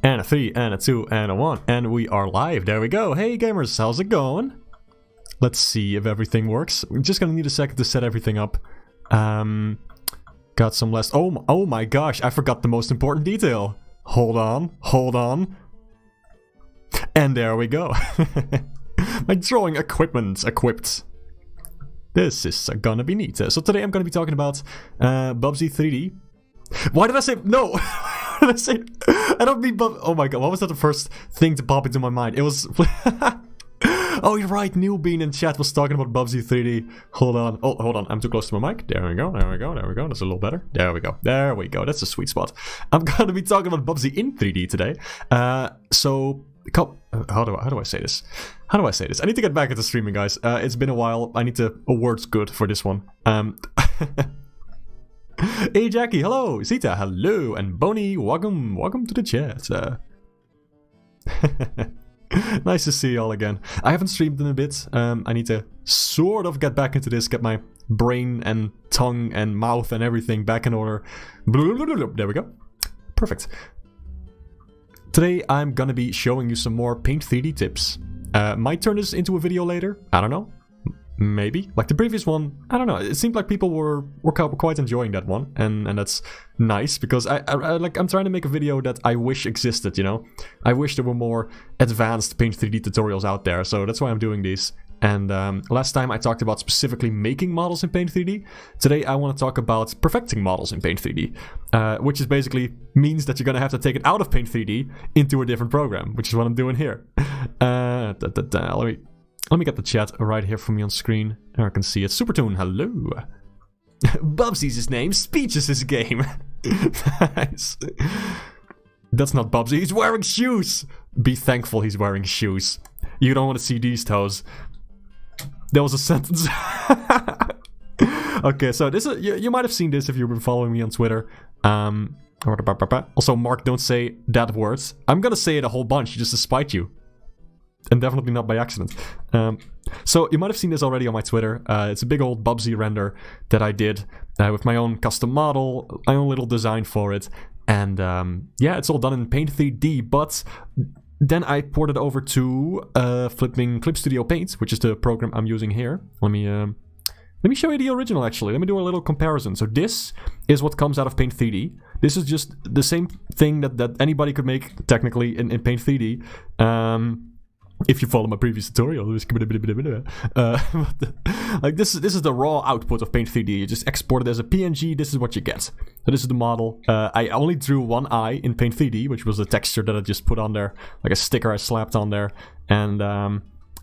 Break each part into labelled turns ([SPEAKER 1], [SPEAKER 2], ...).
[SPEAKER 1] And a 3, and a 2, and a 1. And we are live. There we go. Hey gamers, how's it going? Let's see if everything works. We're just gonna need a second to set everything up. Got some less... Oh my gosh, I forgot the most important detail. Hold on. And there we go. My drawing equipment equipped. This is gonna be neat. So today I'm gonna be talking about Bubsy 3D. Why did I say... No! Why did I say... I don't mean Oh my god, what was that the first thing to pop into my mind? It was... Oh, you're right, Newbean in chat was talking about Bubsy 3D. Hold on. Oh, hold on. I'm too close to my mic. There we go. That's a little better. There we go. That's a sweet spot. I'm gonna be talking about Bubsy in 3D today. How do I say this? I need to get back into streaming, guys. It's been a while. I need to... A word's good for this one. Hey, Jackie. Hello. Zita. Hello. And Bonnie. Welcome to the chat. Nice to see you all again. I haven't streamed in a bit. I need to sort of get back into this, get my brain and tongue and mouth and everything back in order. There we go. Perfect. Today I'm gonna be showing you some more Paint 3D tips. Might turn this into a video later. I don't know. Maybe. Like the previous one, I don't know. It seemed like people were quite enjoying that one, and that's nice because I'm trying to make a video that I wish existed, you know? I wish there were more advanced Paint 3D tutorials out there, so that's why I'm doing these. And last time I talked about specifically making models in Paint 3D. Today I want to talk about perfecting models in Paint 3D, which is basically means that you're gonna have to take it out of Paint 3D into a different program, which is what I'm doing here. Let me get the chat right here for me on screen. There I can see it. Supertoon, hello. Bubsy's his name, Speech is his game. Nice. That's not Bubsy, he's wearing shoes. Be thankful he's wearing shoes. You don't want to see these toes. There was a sentence. Okay, so this is you might have seen this if you've been following me on Twitter. Also, Mark, don't say that word. I'm gonna say it a whole bunch just to spite you. And definitely not by accident. So you might have seen this already on my Twitter. It's a big old Bubsy render that I did with my own custom model, my own little design for it. And yeah, it's all done in Paint 3D, but then I ported it over to flipping Clip Studio Paint, which is the program I'm using here. Let me show you the original, actually. Let me do a little comparison. So this is what comes out of Paint 3D. This is just the same thing that anybody could make, technically, in Paint 3D. If you follow my previous tutorial, like this is the raw output of Paint 3D. You just export it as a PNG. This is what you get. So this is the model. I only drew one eye in Paint 3D, which was the texture that I just put on there, like a sticker I slapped on there. And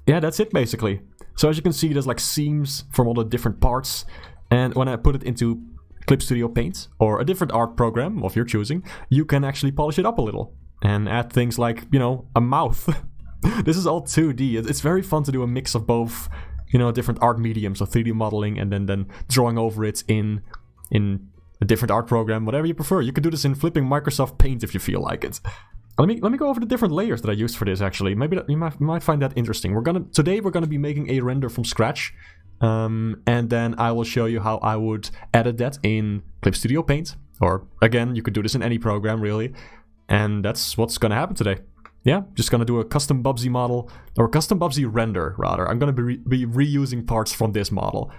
[SPEAKER 1] yeah, that's it basically. So as you can see, there's like seams from all the different parts. And when I put it into Clip Studio Paint or a different art program of your choosing, you can actually polish it up a little and add things like, you know, a mouth. This is all 2D. It's very fun to do a mix of both, you know, different art mediums, so 3D modeling and then drawing over it in a different art program, whatever you prefer. You could do this in flipping Microsoft Paint if you feel like it. Let me go over the different layers that I used for this. Actually, maybe you might find that interesting. Today we're gonna be making a render from scratch, and then I will show you how I would edit that in Clip Studio Paint. Or again, you could do this in any program really, and that's what's gonna happen today. Yeah, just gonna do a custom Bubsy model, or custom Bubsy render, rather. I'm gonna be reusing parts from this model.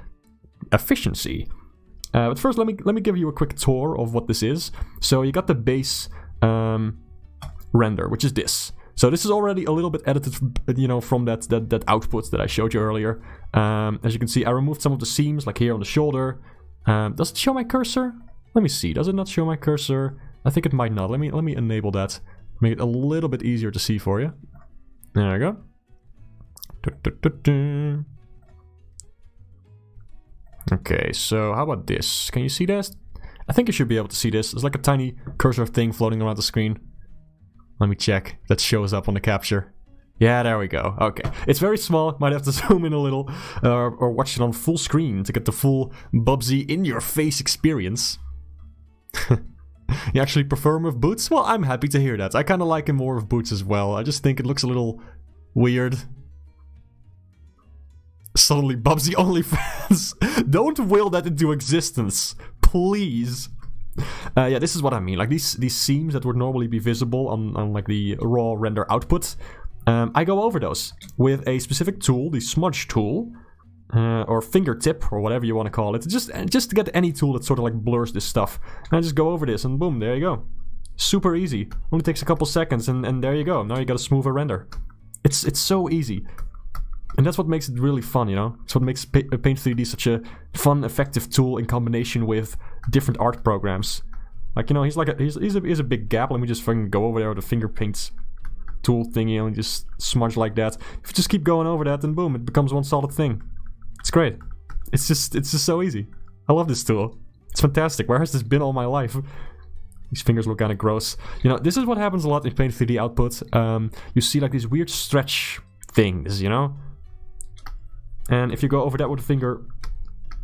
[SPEAKER 1] Efficiency. But first, let me give you a quick tour of what this is. So you got the base render, which is this. So this is already a little bit edited, you know, from that output that I showed you earlier. As you can see, I removed some of the seams, like here on the shoulder. Does it show my cursor? Let me see. Does it not show my cursor? I think it might not. Let me enable that. Make it a little bit easier to see for you. There we go. Okay, so how about this? Can you see this? I think you should be able to see this. It's like a tiny cursor thing floating around the screen. Let me check. That shows up on the capture. Yeah, there we go. Okay. It's very small. Might have to zoom in a little. Or watch it on full screen to get the full Bubsy in-your-face experience. You actually prefer him with boots? Well, I'm happy to hear that. I kind of like him more with boots as well. I just think it looks a little weird. Suddenly, Bubsy OnlyFans. Don't will that into existence. Please. Yeah, this is what I mean. Like these seams that would normally be visible on like the raw render output, I go over those with a specific tool, the smudge tool, or fingertip, or whatever you want to call it. Just to get any tool that sort of like blurs this stuff. And I just go over this, and boom, there you go. Super easy. Only takes a couple seconds, and there you go. Now you got a smoother render. It's so easy. And that's what makes it really fun, you know? It's what makes Paint 3D such a fun, effective tool in combination with different art programs. Like, you know, he's a big gap. Let me just fucking go over there with the finger paints tool thingy and just smudge like that. If you just keep going over that, then boom, it becomes one solid thing. It's great. It's just so easy. I love this tool. It's fantastic. Where has this been all my life? These fingers look kind of gross. You know, this is what happens a lot in Paint 3D output. You see like these weird stretch things, you know? And if you go over that with the finger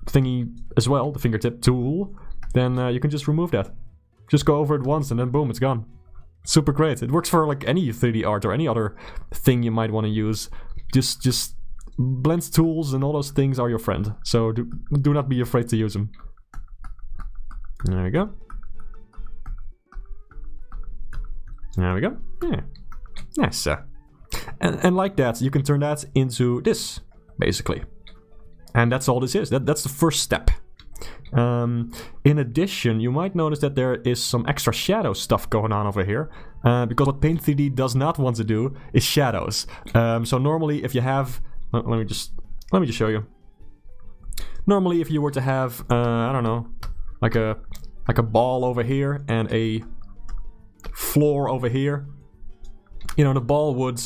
[SPEAKER 1] thingy as well, the fingertip tool, then you can just remove that. Just go over it once and then boom, it's gone. Super great. It works for like any 3D art or any other thing you might want to use. Just blend tools and all those things are your friend. So do not be afraid to use them. There we go. There we go. Yeah. Nice. And like that, you can turn that into this, basically. And that's all this is. That's the first step. In addition, you might notice that there is some extra shadow stuff going on over here. Because what Paint 3D does not want to do is shadows. So normally if you have... let me just show you. Normally if you were to have, I don't know, like a ball over here and a floor over here, you know, the ball would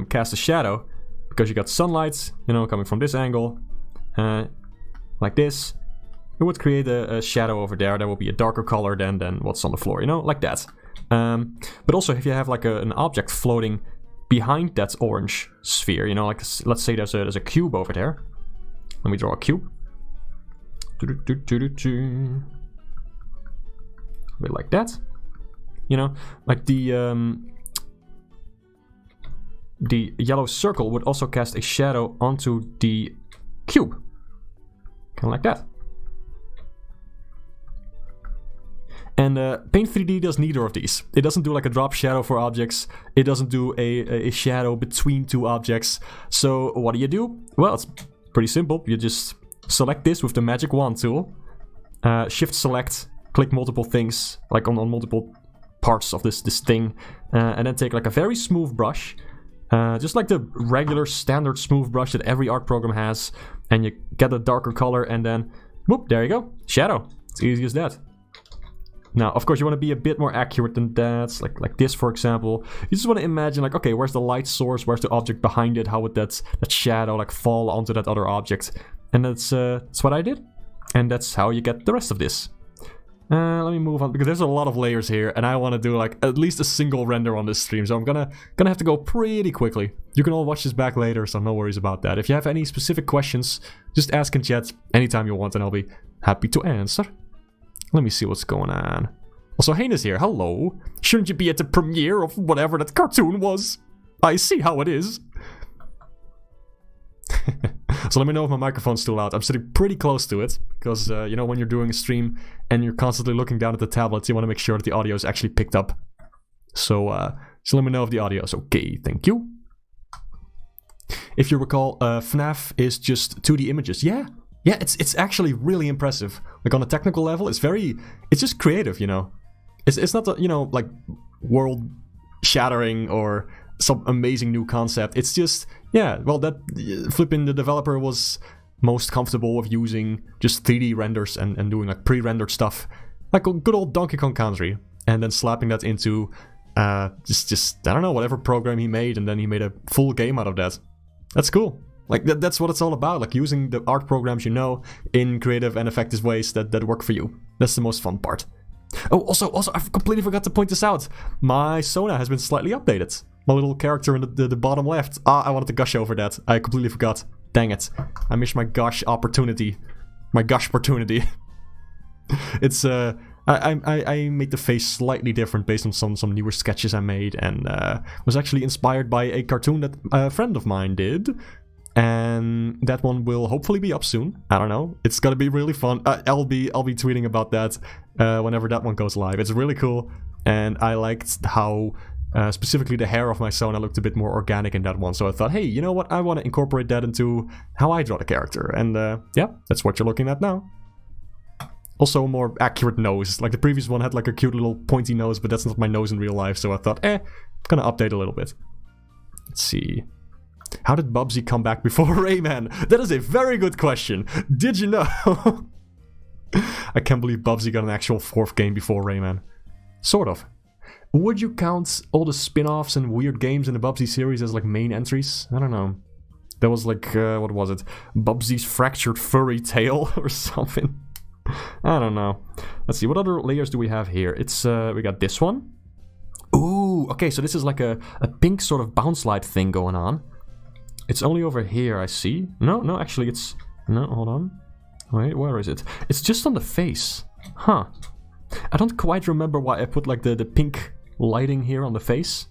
[SPEAKER 1] cast a shadow because you got sunlight, you know, coming from this angle, like this. It would create a shadow over there that will be a darker color than what's on the floor, you know, like that. But also if you have like an object floating behind that orange sphere, you know, like let's say there's a cube over there. Let me draw a cube. A bit like that. You know, like the yellow circle would also cast a shadow onto the cube. Kind of like that. And Paint 3D does neither of these. It doesn't do like a drop shadow for objects. It doesn't do a shadow between two objects. So what do? Well, it's pretty simple. You just select this with the magic wand tool. Shift select, click multiple things, like on multiple parts of this thing. And then take like a very smooth brush. Just like the regular standard smooth brush that every art program has. And you get a darker color and then, whoop, there you go. Shadow. It's easy as that. Now, of course, you want to be a bit more accurate than that, like this, for example. You just want to imagine, like, okay, where's the light source? Where's the object behind it? How would that shadow, like, fall onto that other object? And that's what I did. And that's how you get the rest of this. Let me move on, because there's a lot of layers here, and I want to do, like, at least a single render on this stream. So I'm gonna have to go pretty quickly. You can all watch this back later, so no worries about that. If you have any specific questions, just ask in chat anytime you want, and I'll be happy to answer. Let me see what's going on. Also, Hayne is here. Hello. Shouldn't you be at the premiere of whatever that cartoon was? I see how it is. So let me know if my microphone's too loud. I'm sitting pretty close to it. Because, you know, when you're doing a stream and you're constantly looking down at the tablets, you want to make sure that the audio is actually picked up. So let me know if the audio is okay. Thank you. If you recall, FNAF is just 2D images. Yeah, it's actually really impressive. Like on a technical level, it's just creative, you know. It's not, you know, like world shattering or some amazing new concept. It's just, yeah, well, that flipping the developer was most comfortable with using just 3D renders and doing like pre-rendered stuff, like a good old Donkey Kong Country, and then slapping that into just I don't know, whatever program he made, and then he made a full game out of that. That's cool. Like, that's what it's all about, like using the art programs you know in creative and effective ways that work for you. That's the most fun part. Oh, also, I completely forgot to point this out. My Sona has been slightly updated. My little character in the bottom left. I wanted to gush over that. I completely forgot. Dang it. I missed my gush opportunity. My gush opportunity. It's, I made the face slightly different based on some newer sketches I made, and was actually inspired by a cartoon that a friend of mine did. And that one will hopefully be up soon. I don't know. It's gonna be really fun. I'll be tweeting about that whenever that one goes live. It's really cool, and I liked how specifically the hair of my Sona looked a bit more organic in that one. So I thought, hey, you know what? I want to incorporate that into how I draw the character. And yeah, that's what you're looking at now. Also a more accurate nose. Like the previous one had like a cute little pointy nose, but that's not my nose in real life. So I thought, I'm gonna update a little bit. Let's see. How did Bubsy come back before Rayman? That is a very good question. Did you know? I can't believe Bubsy got an actual 4th game before Rayman. Sort of. Would you count all the spin-offs and weird games in the Bubsy series as like main entries? I don't know. That was like, what was it? Bubsy's Fractured Furry Tail or something? I don't know. Let's see, what other layers do we have here? It's, we got this one. Ooh, okay, so this is like a pink sort of bounce light thing going on. It's only over here, I see. No, actually it's... No, hold on. Wait, where is it? It's just on the face. Huh. I don't quite remember why I put like the pink lighting here on the face.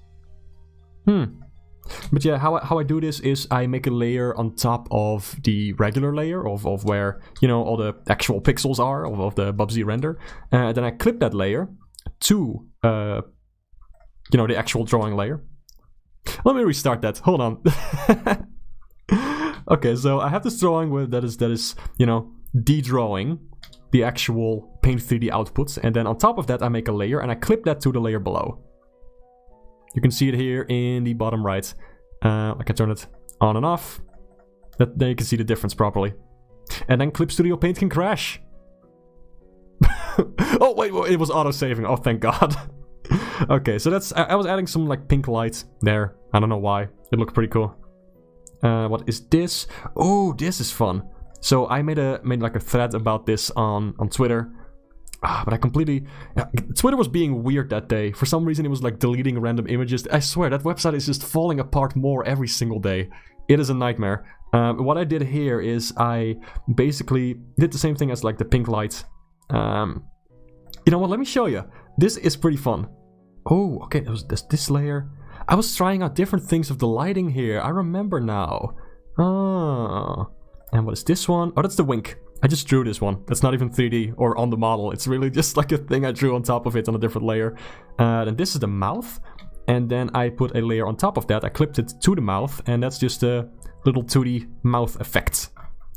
[SPEAKER 1] But yeah, how I do this is I make a layer on top of the regular layer of where, you know, all the actual pixels are of the Bubsy render. Then I clip that layer to, you know, the actual drawing layer. Let me restart that. Hold on. Okay, so I have this drawing with that is, you know, de-drawing the actual Paint 3D output, and then on top of that I make a layer and I clip that to the layer below. You can see it here in the bottom right. I can turn it on and off. Then you can see the difference properly. And then Clip Studio Paint can crash. Oh wait, it was auto-saving. Oh, thank God. Okay, so that's... I was adding some like pink light there. I don't know why. It looked pretty cool. What is this? Oh, this is fun. So I made like a thread about this on Twitter. But I completely... Twitter was being weird that day. For some reason it was like deleting random images. I swear, that website is just falling apart more every single day. It is a nightmare. What I did here is I basically did the same thing as like the pink light. You know what, let me show you. This is pretty fun. Oh, okay, there's this layer. I was trying out different things of the lighting here. I remember now. Oh. And what is this one? Oh, that's the wink. I just drew this one. That's not even 3D or on the model. It's really just like a thing I drew on top of it on a different layer. And this is the mouth. And then I put a layer on top of that. I clipped it to the mouth. And that's just a little 2D mouth effect.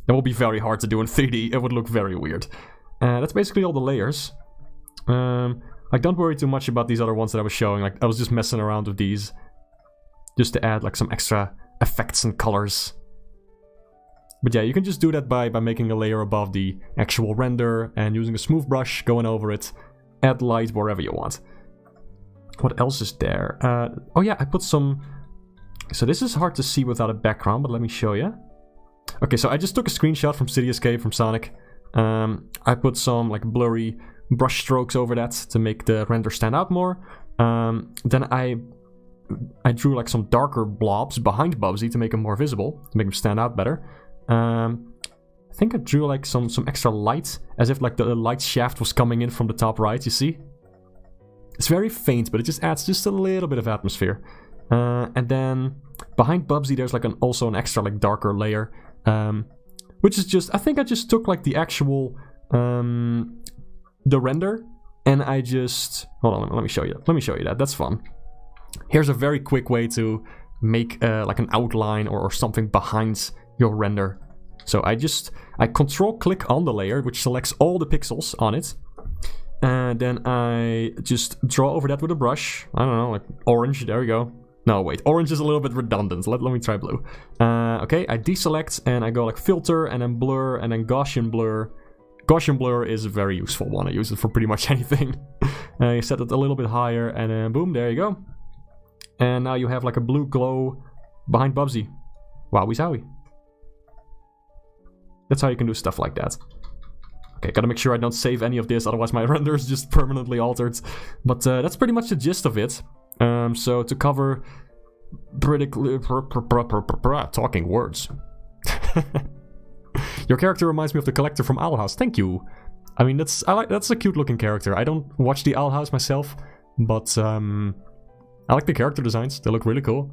[SPEAKER 1] That will be very hard to do in 3D. It would look very weird. That's basically all the layers. Like, don't worry too much about these other ones that I was showing. Like, I was just messing around with these. Just to add like some extra effects and colors. But yeah, you can just do that by making a layer above the actual render and using a smooth brush, going over it, add light wherever you want. What else is there? Oh yeah, I put some... So this is hard to see without a background, but let me show you. Okay, so I just took a screenshot from City Escape from Sonic. I put some like blurry brush strokes over that to make the render stand out more. Then I drew like some darker blobs behind Bubsy to make them more visible, to make them stand out better. I think I drew like some extra light, as if like the light shaft was coming in from the top right, you see? It's very faint, but it just adds just a little bit of atmosphere. And then behind Bubsy there's like also an extra like darker layer, which is just, I think I just took like the actual, the render, and I just, hold on, let me show you that, that's fun. Here's a very quick way to make like an outline or something behind your render. So I control click on the layer, which selects all the pixels on it. And then I just draw over that with a brush. I don't know, like orange, there we go. No, wait, orange is a little bit redundant. Let me try blue. Okay, I deselect and I go like filter and then blur and then Gaussian blur. Gaussian blur is a very useful one. I use it for pretty much anything. You set it a little bit higher and then boom, there you go. And now you have like a blue glow behind Bubsy. Wowie zowie. That's how you can do stuff like that. Okay, gotta make sure I don't save any of this, otherwise my render is just permanently altered. But that's pretty much the gist of it. So to cover pretty talking words. Your character reminds me of the collector from Owl House. Thank you. I mean, that's a cute looking character. I don't watch the Owl House myself, but I like the character designs. They look really cool.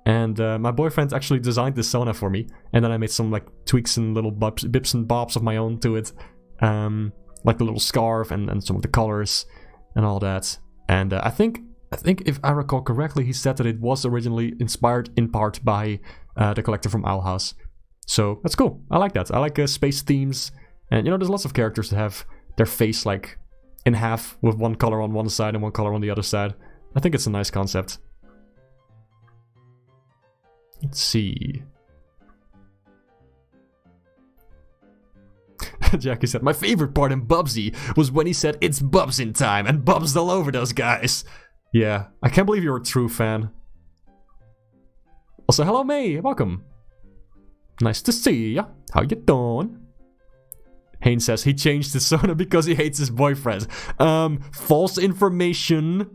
[SPEAKER 1] And my boyfriend actually designed this Sona for me. And then I made some like tweaks and little bips and bobs of my own to it. Like the little scarf and some of the colors and all that. And I think if I recall correctly, he said that it was originally inspired in part by the collector from Owl House. So that's cool. I like that. I like space themes. And you know, there's lots of characters that have their face like in half with one color on one side and one color on the other side. I think it's a nice concept. Let's see. Jackie said, my favorite part in Bubsy was when he said, it's Bubs in time, and Bubs all over those guys. Yeah, I can't believe you're a true fan. Also, hello May, welcome. Nice to see ya. How you doing? Haynes says he changed his Sona because he hates his boyfriend. False information.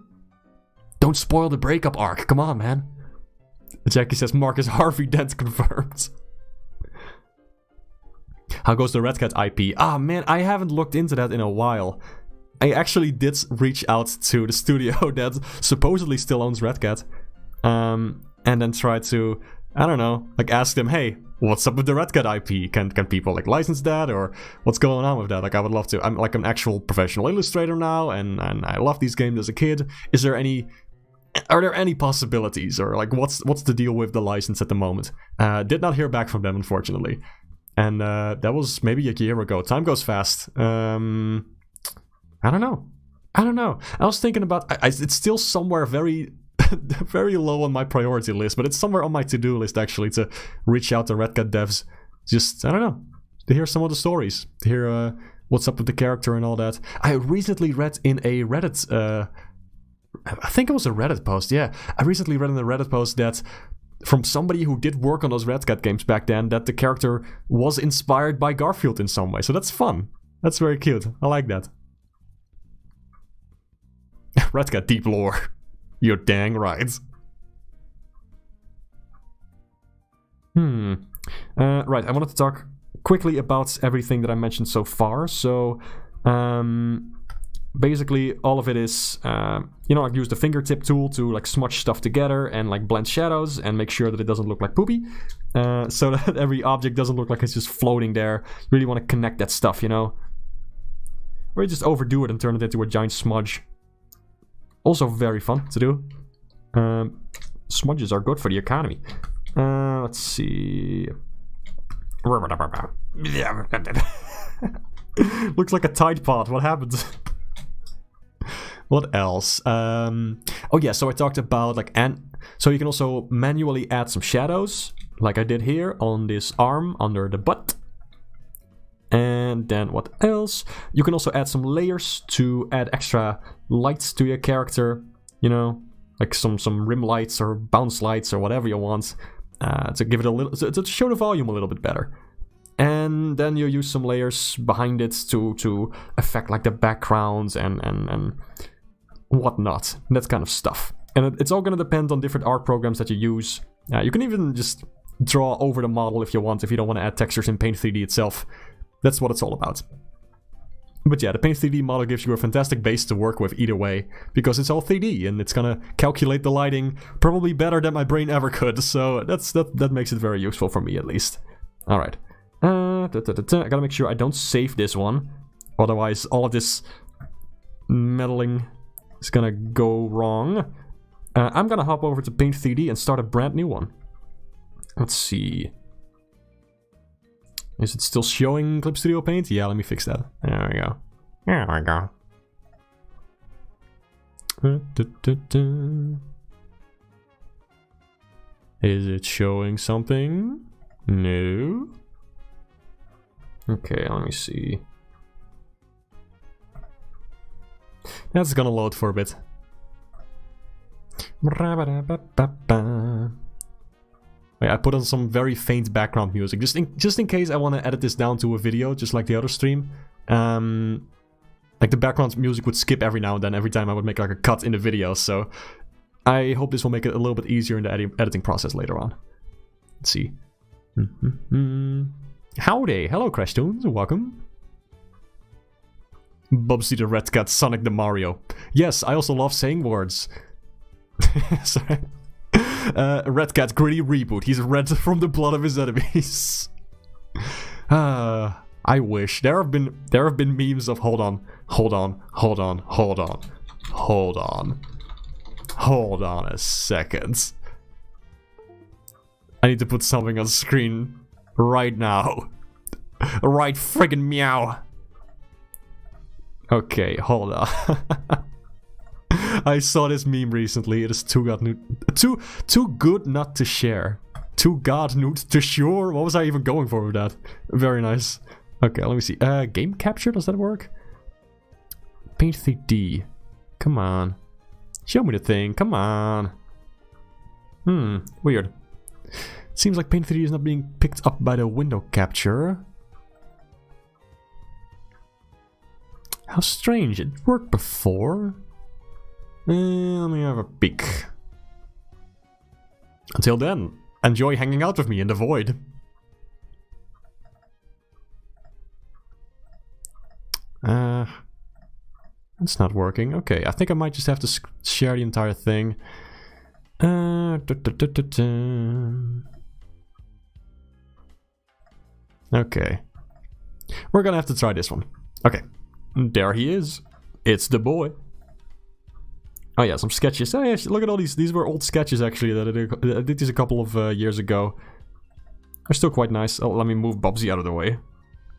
[SPEAKER 1] Don't spoil the breakup arc, come on, man. Jackie says Marcus Harvey Dent confirmed. How goes the Red Cat IP? Ah, man, I haven't looked into that in a while. I actually did reach out to the studio that supposedly still owns Red Cat. And then try to, I don't know, like ask them, hey, what's up with the Red Cat IP? Can people like license that, or what's going on with that? Like, I would love to. I'm like an actual professional illustrator now, and I love these games as a kid. Are there any possibilities, or like what's the deal with the license at the moment? Did not hear back from them, unfortunately. And that was maybe a year ago. Time goes fast. I don't know. I was thinking about... it's still somewhere very very low on my priority list, but it's somewhere on my to-do list, actually, to reach out to Red Cat devs. Just, I don't know, to hear some of the stories. To hear what's up with the character and all that. I recently read in a Reddit... I think it was a Reddit post, yeah. I recently read in a Reddit post that... from somebody who did work on those Red Cat games back then, that the character was inspired by Garfield in some way. So that's fun. That's very cute. I like that. Red Cat deep lore. You're dang right. Right, I wanted to talk quickly about everything that I mentioned so far. So, basically, all of it is, you know, I use the fingertip tool to like smudge stuff together and like blend shadows and make sure that it doesn't look like poopy. So that every object doesn't look like it's just floating there. You really want to connect that stuff, you know? Or you just overdo it and turn it into a giant smudge. Also very fun to do. Smudges are good for the economy. Let's see. Looks like a Tide Pod. What happened? What else? Oh yeah, so I talked about like, so you can also manually add some shadows, like I did here on this arm under the butt. And then what else? You can also add some layers to add extra lights to your character, you know, like some rim lights or bounce lights or whatever you want, to give it a little, to show the volume a little bit better. And then you use some layers behind it to affect like the backgrounds and whatnot, that kind of stuff. And it's all going to depend on different art programs that you use. You can even just draw over the model if you want, if you don't want to add textures in Paint 3D itself. That's what it's all about. But yeah, the Paint 3D model gives you a fantastic base to work with either way, because it's all 3D and it's gonna calculate the lighting probably better than my brain ever could. So that makes it very useful for me, at least. All right. I gotta make sure I don't save this one, otherwise all of this meddling is gonna go wrong. I'm gonna hop over to Paint 3D and start a brand new one. Let's see. Is it still showing Clip Studio Paint? Yeah, let me fix that. There we go. There we go. Is it showing something? No. Okay, let me see. That's gonna load for a bit. I put on some very faint background music, just in case I want to edit this down to a video, just like the other stream. Like the background music would skip every now and then, every time I would make like a cut in the video, so I hope this will make it a little bit easier in the editing process later on. Let's see. Howdy, hello Crash Tunes, welcome. Bubsy the Red Cat, Sonic the Mario. Yes, I also love saying words. Sorry. Red Cat gritty reboot. He's red from the blood of his enemies. I wish. There have been memes of hold on a second. I need to put something on screen right now. Right friggin' meow. Okay, hold on. I saw this meme recently. It is too good not to share. Too god not to sure. What was I even going for with that? Very nice. Okay, let me see. Game capture, does that work? Paint 3D. Come on. Show me the thing. Come on. Weird. Seems like Paint 3D is not being picked up by the window capture. How strange. It worked before. Let me have a peek. Until then, enjoy hanging out with me in the void. It's not working. Okay, I think I might just have to share the entire thing. Okay. We're gonna have to try this one. Okay. There he is. It's the boy. Oh yeah, some sketches. Oh, yeah, look at all these. These were old sketches actually that I did these a couple of years ago. They're still quite nice. Oh, let me move Bubsy out of the way.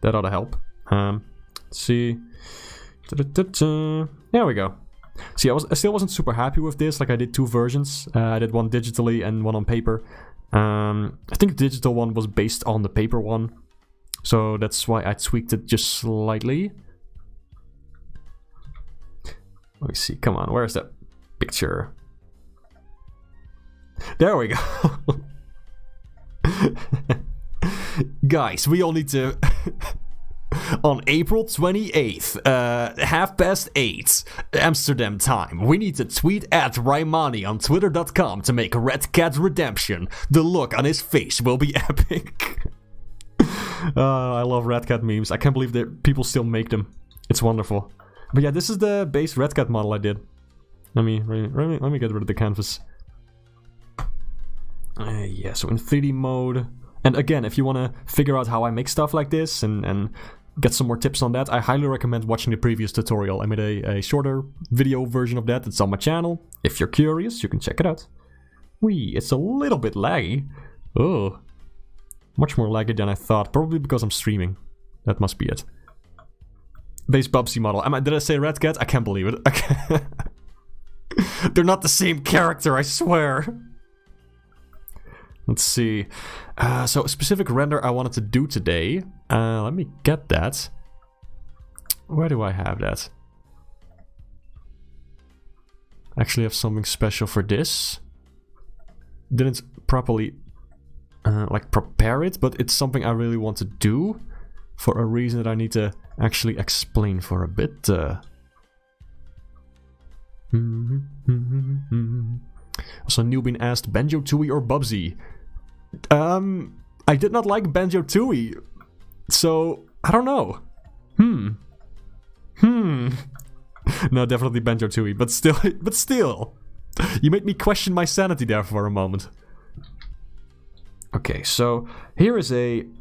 [SPEAKER 1] That ought to help. Let's see. There we go. See, I still wasn't super happy with this. Like I did two versions. I did one digitally and one on paper. I think the digital one was based on the paper one, so that's why I tweaked it just slightly. Let me see. Come on, where's that picture? There we go. Guys, we all need to... On April 28th, 8:30 Amsterdam time, we need to tweet at Raimani on twitter.com to make Red Cat Redemption. The look on his face will be epic. I love Red Cat memes. I can't believe that people still make them. It's wonderful. But yeah, this is the base Red Cat model I did. Let me get rid of the canvas. Yeah, so in 3D mode. And again, if you want to figure out how I make stuff like this and get some more tips on that, I highly recommend watching the previous tutorial. I made a shorter video version of that. It's on my channel. If you're curious, you can check it out. Whee, it's a little bit laggy. Oh, much more laggy than I thought. Probably because I'm streaming. That must be it. Base Bubsy model. Did I say Red Cat? I can't believe it. They're not the same character, I swear. Let's see. So a specific render I wanted to do today. Let me get that. Where do I have that? Actually have something special for this. Didn't properly like prepare it, but it's something I really want to do for a reason that I need to actually explain for a bit. Also, Newbin asked Banjo-Tooie or Bubsy. I did not like Banjo-Tooie, so I don't know. No, definitely Banjo-Tooie, but still, you made me question my sanity there for a moment. Okay, so here's an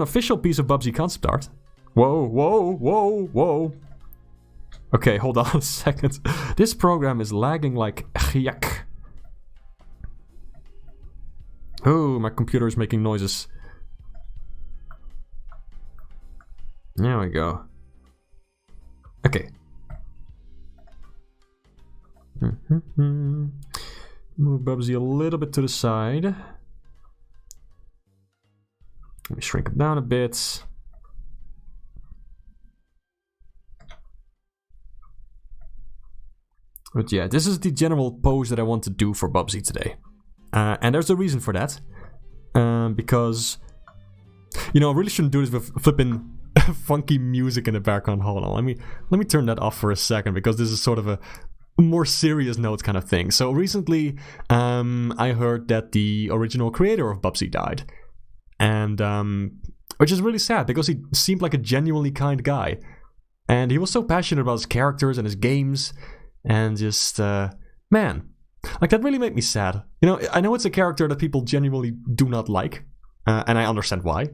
[SPEAKER 1] official piece of Bubsy concept art. Whoa. Okay, hold on a second. This program is lagging like yak. Oh, my computer is making noises. There we go. Okay. Move Bubsy a little bit to the side. Let me shrink him down a bit. But yeah, this is the general pose that I want to do for Bubsy today. And there's a reason for that. Because, you know, I really shouldn't do this with flipping funky music in the background. Hold on, let me turn that off for a second, because this is sort of a more serious note kind of thing. So recently, I heard that the original creator of Bubsy died. And, which is really sad, because he seemed like a genuinely kind guy. And he was so passionate about his characters and his games. And just, man, Like, that really made me sad. You know, I know it's a character that people genuinely do not like, and I understand why.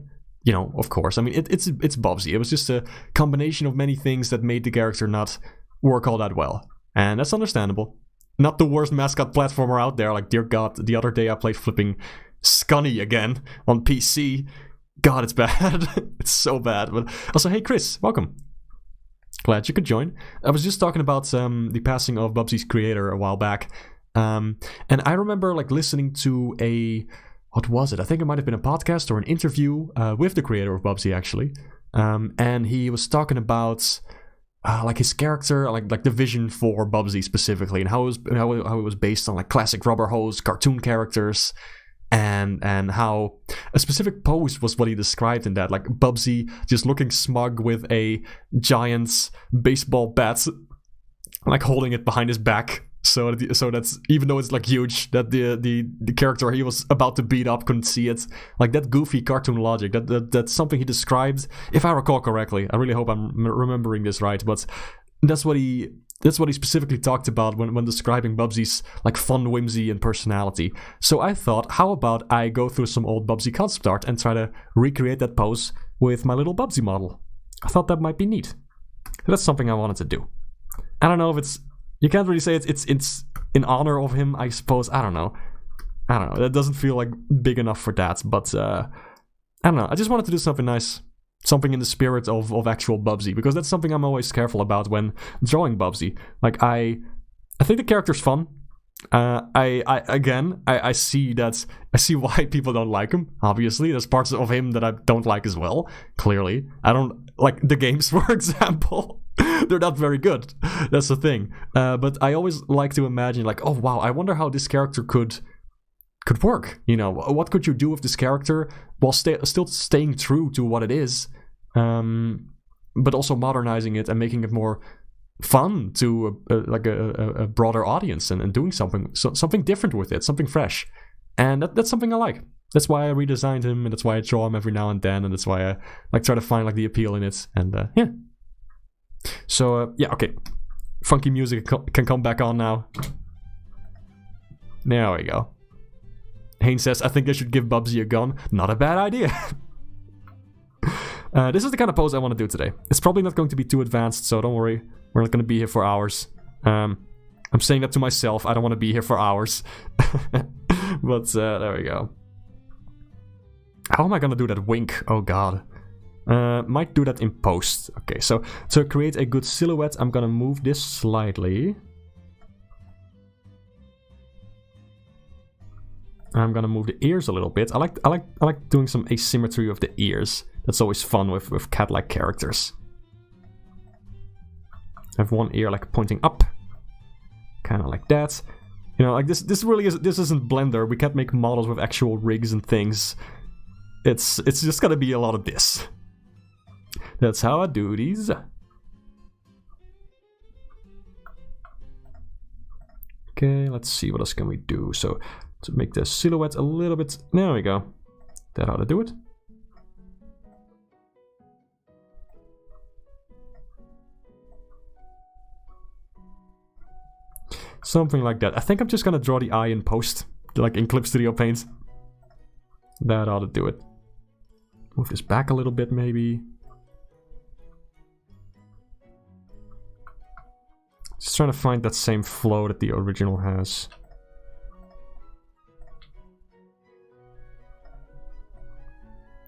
[SPEAKER 1] You know, of course. I mean, it's Bubsy. It was just a combination of many things that made the character not work all that well. And that's understandable. Not the worst mascot platformer out there. Like, dear God, the other day I played flipping Scunny again on PC. God, it's bad. It's so bad. But also, hey, Chris, welcome. Glad you could join. I was just talking about the passing of Bubsy's creator a while back. And I remember, like, listening to what was it? I think it might have been a podcast or an interview with the creator of Bubsy, actually. And he was talking about like his character, like the vision for Bubsy specifically, and how it was based on like classic Rubber Hose cartoon characters, and how a specific pose was what he described in that, like Bubsy just looking smug with a giant baseball bat, like holding it behind his back. So that's, even though it's like huge, that the character he was about to beat up couldn't see it. Like that goofy cartoon logic. That's something he described, if I recall correctly. I really hope I'm remembering this right, but that's what he specifically talked about when describing Bubsy's like fun whimsy and personality. So I thought, how about I go through some old Bubsy concept art and try to recreate that pose with my little Bubsy model. I thought that might be neat. So that's something I wanted to do. I don't know if it's... You can't really say it's in honor of him, I suppose. I don't know. That doesn't feel like big enough for that. But I don't know. I just wanted to do something nice, something in the spirit of actual Bubsy, because that's something I'm always careful about when drawing Bubsy. Like I think the character's fun. I see why people don't like him. Obviously, there's parts of him that I don't like as well. Clearly, I don't like the games, for example. They're not very good. That's the thing. But I always like to imagine, like, oh wow, I wonder how this character could work. You know, what could you do with this character while still staying true to what it is, but also modernizing it and making it more fun to a broader audience, and doing something different with it, something fresh. And that's something I like. That's why I redesigned him, and that's why I draw him every now and then, and that's why I like try to find like the appeal in it. And yeah. So yeah, okay. Funky music can come back on now. There we go. Haynes says, I think I should give Bubsy a gun. Not a bad idea. This is the kind of pose I want to do today. It's probably not going to be too advanced, so don't worry. We're not going to be here for hours. I'm saying that to myself. I don't want to be here for hours. But there we go. How am I going to do that wink? Oh god. Might do that in post. Okay, so to create a good silhouette, I'm gonna move this slightly. I'm gonna move the ears a little bit. I like doing some asymmetry of the ears. That's always fun with cat-like characters. I have one ear like pointing up, kind of like that. You know, like this isn't Blender. We can't make models with actual rigs and things. It's just gonna be a lot of this. That's how I do these. Okay, let's see, what else can we do? So, to make the silhouette a little bit... There we go. That's how to do it. Something like that. I think I'm just gonna draw the eye in post, like in Clip Studio Paint. That ought to do it. Move this back a little bit, maybe. Just trying to find that same flow that the original has.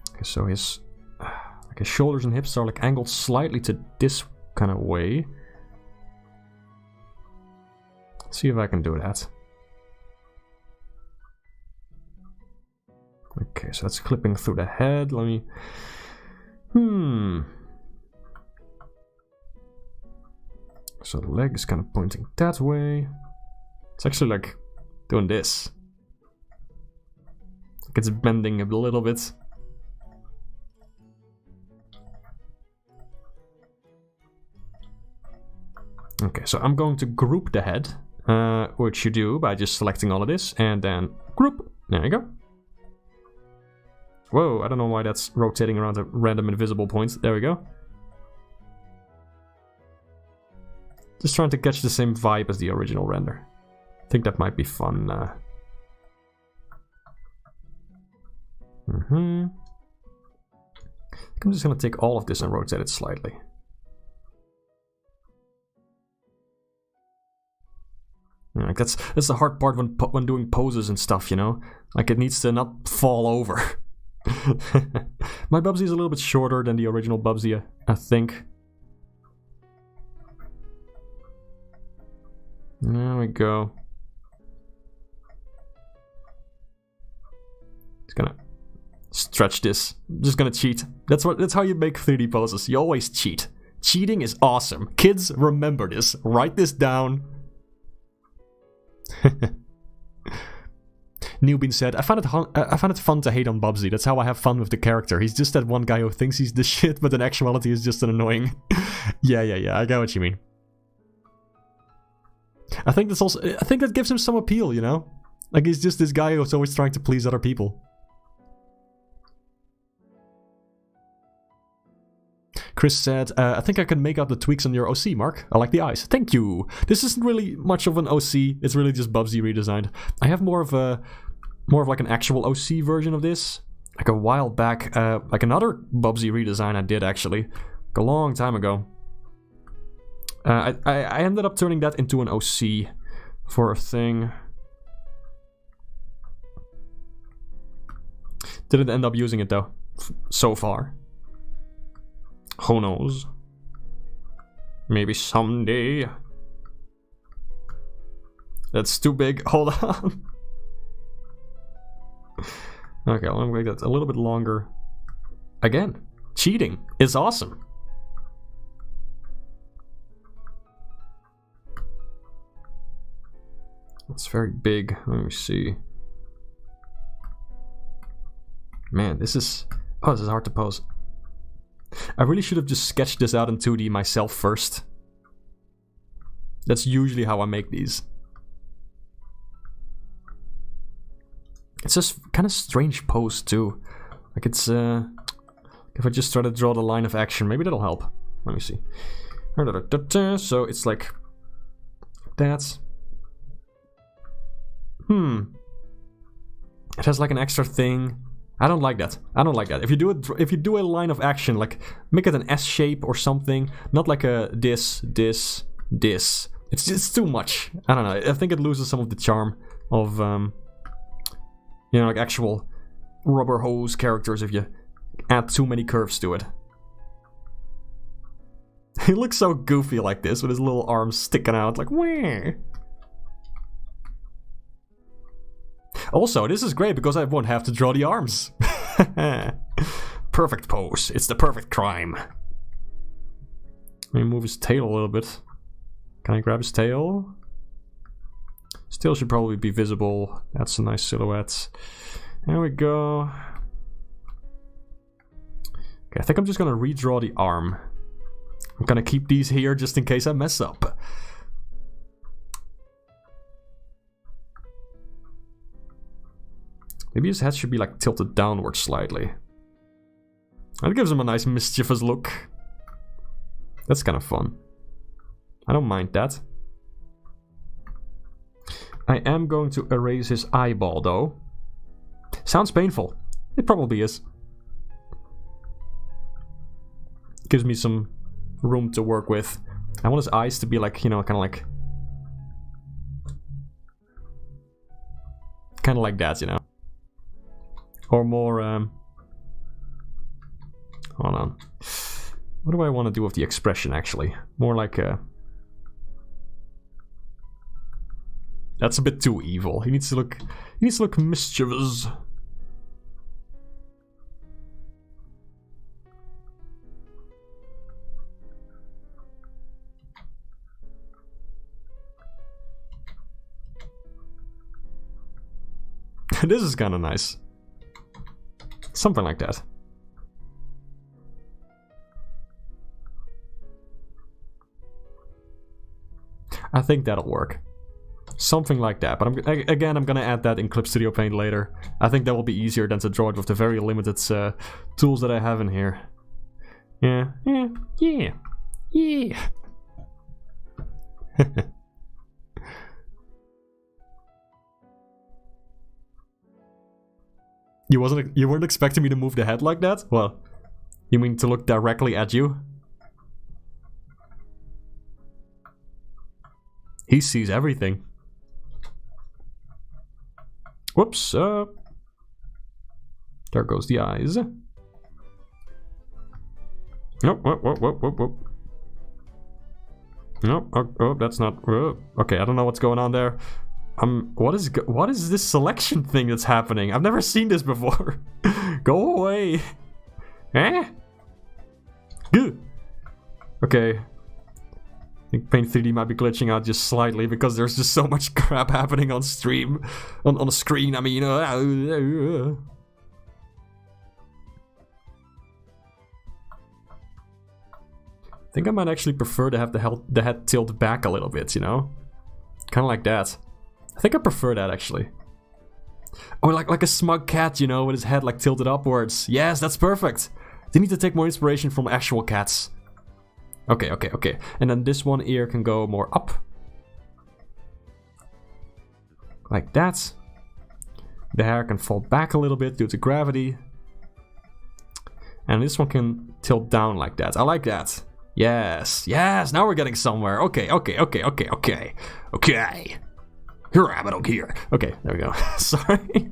[SPEAKER 1] Okay, so his shoulders and hips are like angled slightly to this kind of way. Let's see if I can do that. Okay, so that's clipping through the head. Let me... So the leg is kind of pointing that way. It's actually like doing this. Like it's bending a little bit. Okay, so I'm going to group the head, which you do by just selecting all of this and then group. There you go. Whoa, I don't know why that's rotating around a random invisible point. There we go. Just trying to catch the same vibe as the original render. think that might be fun. I'm just gonna take all of this and rotate it slightly. Like that's the hard part when doing poses and stuff, you know? Like it needs to not fall over. My Bubsy is a little bit shorter than the original Bubsy, I think. There we go. Just gonna stretch this. Just gonna cheat. That's how you make 3D poses. You always cheat. Cheating is awesome. Kids, remember this. Write this down. Newbin said, I find it fun to hate on Bubsy. That's how I have fun with the character. He's just that one guy who thinks he's the shit, but in actuality is just an annoying. Yeah, I get what you mean. I think that gives him some appeal, you know? Like he's just this guy who's always trying to please other people. Chris said, I think I can make out the tweaks on your OC, Mark. I like the eyes. Thank you. This isn't really much of an OC. It's really just Bubsy redesigned. I have more of like an actual OC version of this. Like a while back, like another Bubsy redesign I did actually. Like a long time ago. I ended up turning that into an OC for a thing. Didn't end up using it though, so far. Who knows? Maybe someday. That's too big. Hold on. Okay, let me make that a little bit longer. Again, cheating is awesome. It's very big. Let me see. Man, this is hard to pose. I really should have just sketched this out in 2D myself first. That's usually how I make these. It's just kind of strange pose too. Like it's if I just try to draw the line of action, maybe that'll help. Let me see. So it's like that. It has like an extra thing. I don't like that. I don't like that. If you do a line of action, like make it an S shape or something, not like a this. It's too much. I don't know. I think it loses some of the charm of you know, like actual rubber hose characters if you add too many curves to it. He looks so goofy like this with his little arms sticking out like wah. Also, this is great because I won't have to draw the arms. Perfect pose. It's the perfect crime. Let me move his tail a little bit. Can I grab his tail? His tail should probably be visible. That's a nice silhouette. There we go. Okay, I think I'm just gonna redraw the arm. I'm gonna keep these here just in case I mess up. Maybe his head should be like tilted downwards slightly. That gives him a nice mischievous look. That's kind of fun. I don't mind that. I am going to erase his eyeball though. Sounds painful. It probably is. Gives me some room to work with. I want his eyes to be like, you know, kind of like that, you know. Or more, hold on. What do I want to do with the expression, actually? More like a... That's a bit too evil. He needs to look mischievous. This is kind of nice. Something like that. I think that'll work. Something like that. But I'm gonna add that in Clip Studio Paint later. I think that will be easier than to draw it with the very limited tools that I have in here. Yeah. You weren't expecting me to move the head like that? Well, you mean to look directly at you? He sees everything. Whoops, there goes the eyes. Nope, whoop. Nope, oh, that's not... okay, I don't know what's going on there. What is this selection thing that's happening? I've never seen this before. Go away. Eh? Good. Okay. I think Paint 3D might be glitching out just slightly because there's just so much crap happening on stream. On the screen, I mean, I think I might actually prefer to have the head tilted back a little bit, you know? Kind of like that. I think I prefer that, actually. Or like a smug cat, you know, with his head like tilted upwards. Yes, that's perfect. They need to take more inspiration from actual cats. Okay. And then this one ear can go more up. Like that. The hair can fall back a little bit due to gravity. And this one can tilt down like that. I like that. Yes, now we're getting somewhere. Okay. Rabbit here. Okay, there we go. Sorry.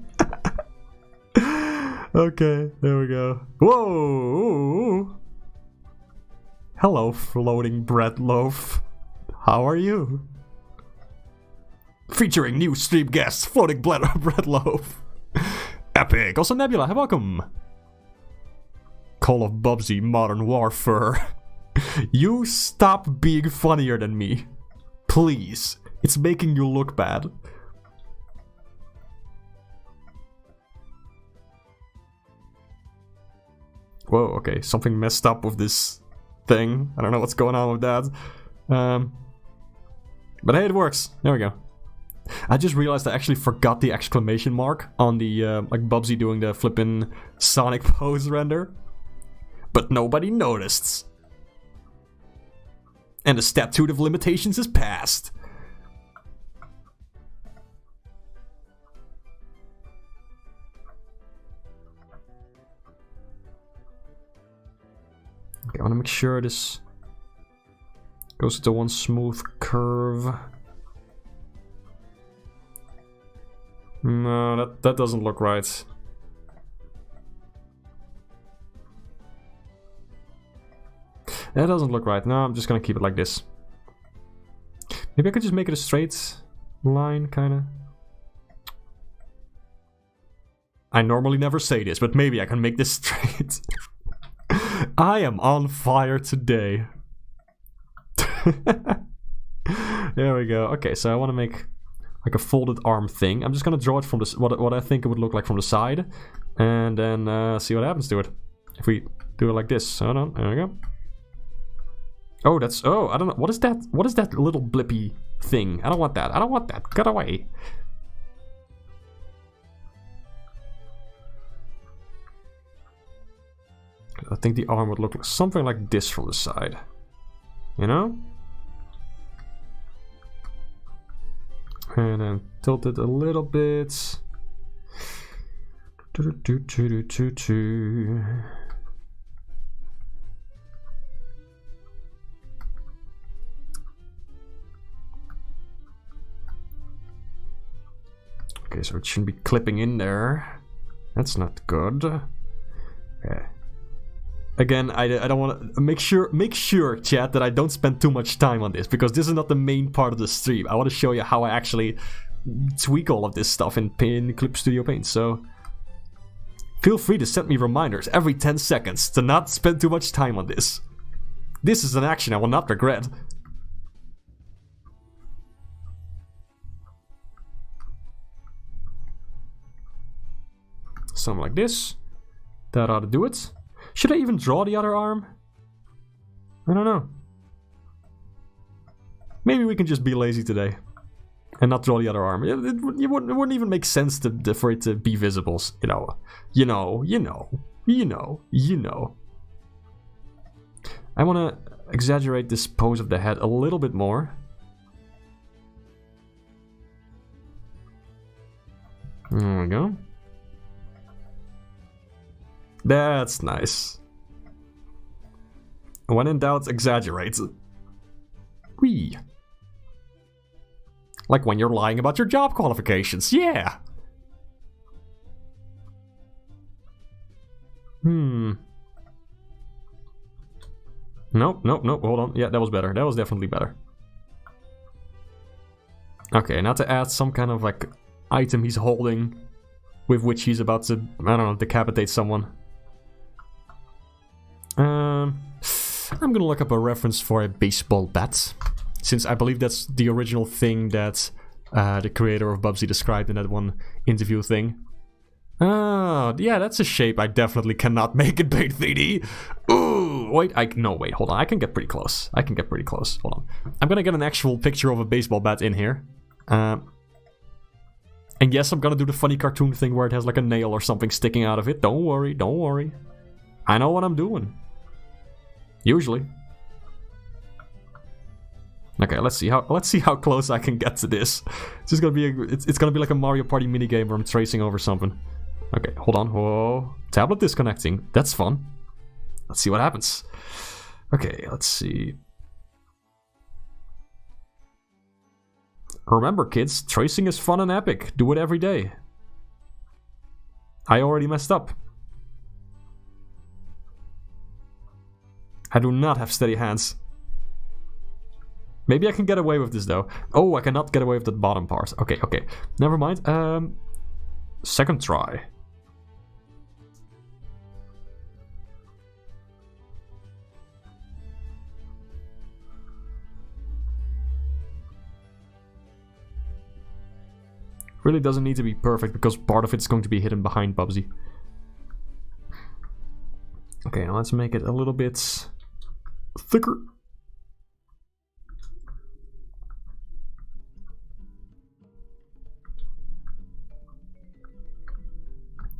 [SPEAKER 1] Okay, there we go. Whoa! Hello, floating bread loaf. How are you? Featuring new stream guests, floating bread loaf. Epic. Also, Nebula, welcome. Call of Bubsy, Modern Warfare. You stop being funnier than me. Please. It's making you look bad. Whoa, okay. Something messed up with this thing. I don't know what's going on with that. But hey, it works. There we go. I just realized I actually forgot the exclamation mark on the, like, Bubsy doing the flippin' Sonic pose render. But nobody noticed. And the statute of limitations is passed. Okay, I want to make sure this goes to one smooth curve. No, that doesn't look right. That doesn't look right. No, I'm just gonna keep it like this. Maybe I could just make it a straight line, kinda. I normally never say this, but maybe I can make this straight. I am on fire today. There we go. Okay, so I want to make like a folded arm thing. I'm just gonna draw it from this, what I think it would look like from the side, and then see what happens to it. If we do it like this. Hold on, there we go. Oh, that's... Oh, I don't know. What is that? What is that little blippy thing? I don't want that. I don't want that. Get away. I think the arm would look like something like this from the side. You know? And then tilt it a little bit. Okay, so it shouldn't be clipping in there. That's not good. Okay. Again, I don't want to make sure, chat, that I don't spend too much time on this, because this is not the main part of the stream. I want to show you how I actually tweak all of this stuff in Clip Studio Paint. So feel free to send me reminders every 10 seconds to not spend too much time on this. This is an action I will not regret. Something like this. That ought to do it. Should I even draw the other arm? I don't know. Maybe we can just be lazy today and not draw the other arm. It wouldn't even make sense for it to be visible. You know. I want to exaggerate this pose of the head a little bit more. There we go. That's nice. When in doubt, exaggerate. Whee. Like when you're lying about your job qualifications, yeah! Nope, hold on. Yeah, that was better. That was definitely better. Okay, now to add some kind of, like, item he's holding with which he's about to, I don't know, decapitate someone. I'm gonna look up a reference for a baseball bat, since I believe that's the original thing that the creator of Bubsy described in that one interview thing. Oh, yeah, that's a shape I definitely cannot make in Paint 3D. Ooh, wait, no, wait, hold on. I can get pretty close. Hold on. I'm gonna get an actual picture of a baseball bat in here. And yes, I'm gonna do the funny cartoon thing where it has like a nail or something sticking out of it. Don't worry. I know what I'm doing. Usually. Okay, let's see how close I can get to this. It's just gonna be it's gonna be like a Mario Party minigame where I'm tracing over something. Okay, hold on. Whoa. Tablet disconnecting. That's fun. Let's see what happens. Okay, let's see. Remember, kids, tracing is fun and epic. Do it every day. I already messed up. I do not have steady hands. Maybe I can get away with this, though. Oh, I cannot get away with the bottom part. Okay. Never mind. Second try. Really doesn't need to be perfect because part of it's going to be hidden behind Bubsy. Okay, now let's make it a little bit thicker.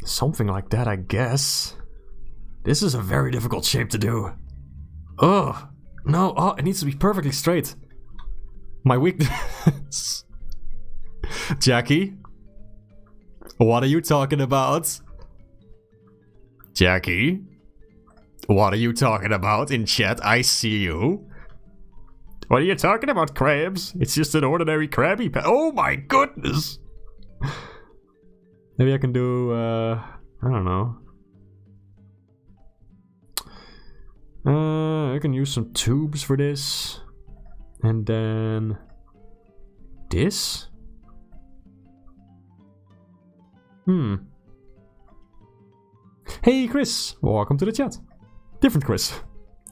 [SPEAKER 1] Something like that, I guess. This is a very difficult shape to do. Ugh. No, oh, it needs to be perfectly straight. My weakness. Jackie? What are you talking about? Jackie? What are you talking about in chat? I see you. What are you talking about, crabs? It's just an ordinary Krabby Patty. Oh my goodness! Maybe I can do, I don't know. I can use some tubes for this. And then... this? Hey, Chris! Welcome to the chat. Different Chris.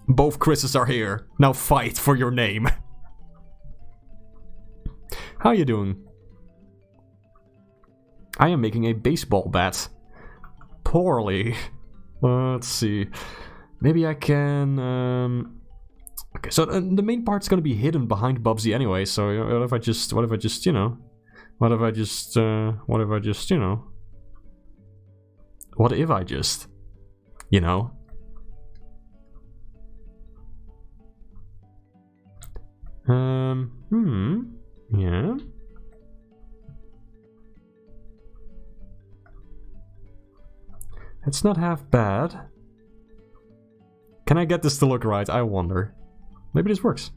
[SPEAKER 1] Both Chris's are here. Now fight for your name. How you doing? I am making a baseball bat. Poorly. Let's see. Maybe I can... Okay, so the main part's gonna be hidden behind Bubsy anyway, so what if I just, you know... What if I just, you know... Yeah. It's not half bad. Can I get this to look right? I wonder. Maybe this works.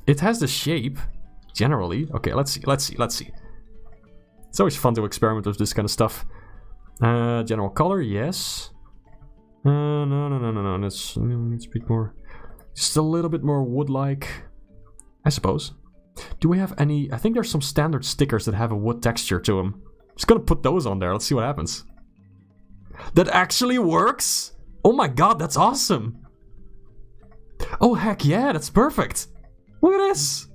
[SPEAKER 1] It has the shape, generally. Okay, let's see. It's always fun to experiment with this kind of stuff. General color, yes. No. Let's be more... Just a little bit more wood-like, I suppose. Do we have any... I think there's some standard stickers that have a wood texture to them. Just gonna put those on there. Let's see what happens. That actually works? Oh my god, that's awesome. Oh, heck yeah, that's perfect. Look at this.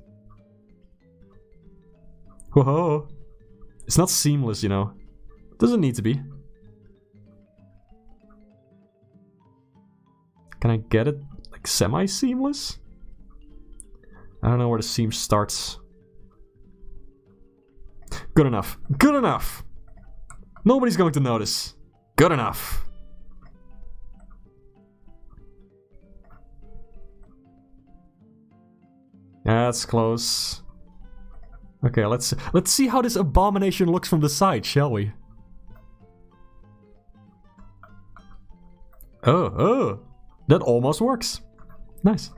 [SPEAKER 1] Whoa. It's not seamless, you know. Doesn't need to be. Can I get it like semi-seamless? I don't know where the seam starts. Good enough. Good enough. Nobody's going to notice. Good enough. That's close. Okay, let's see how this abomination looks from the side, shall we? Oh. That almost works. Nice.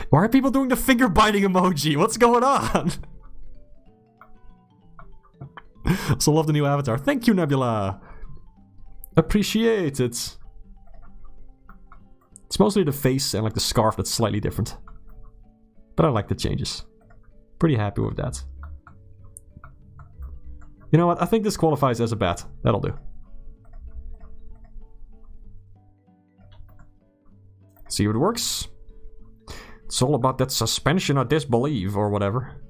[SPEAKER 1] Why are people doing the finger biting emoji? What's going on? Also love the new avatar. Thank you, Nebula. Appreciate it. It's mostly the face and like the scarf that's slightly different. But I like the changes. Pretty happy with that. You know what? I think this qualifies as a bet. That'll do. See if it works. It's all about that suspension of disbelief or whatever.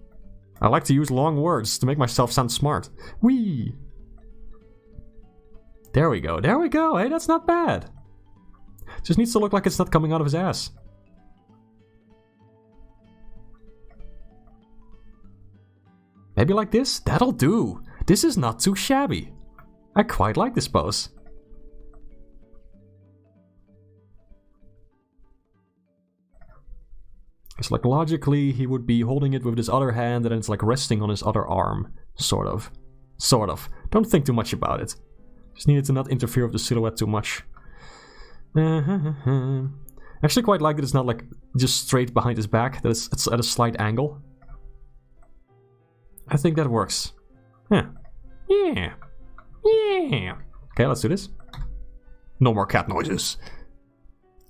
[SPEAKER 1] I like to use long words to make myself sound smart. Whee! There we go. There we go. Hey, that's not bad. Just needs to look like it's not coming out of his ass. Maybe like this? That'll do. This is not too shabby. I quite like this pose. It's like logically he would be holding it with his other hand and then it's like resting on his other arm. Sort of. Sort of. Don't think too much about it. Just needed to not interfere with the silhouette too much. I actually quite like that it's not like just straight behind his back, that it's at a slight angle. I think that works. Yeah. Yeah. Yeah. Okay, let's do this. No more cat noises.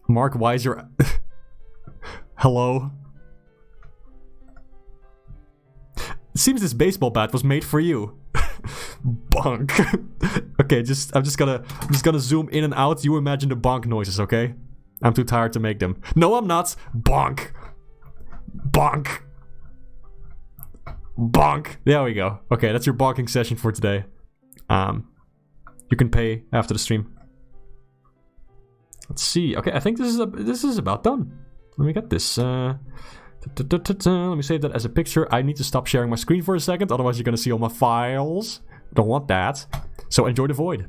[SPEAKER 1] Mark, why is your... Hello? It seems this baseball bat was made for you. Bonk. Okay, I'm just gonna zoom in and out. You imagine the bonk noises, okay? I'm too tired to make them. No, I'm not. Bonk. Bonk. Bonk. There we go. Okay, that's your bonking session for today. You can pay after the stream. Let's see. Okay, I think this is about done. Let me get this. Let me save that as a picture. I need to stop sharing my screen for a second, otherwise you're gonna see all my files. Don't want that. So enjoy the void.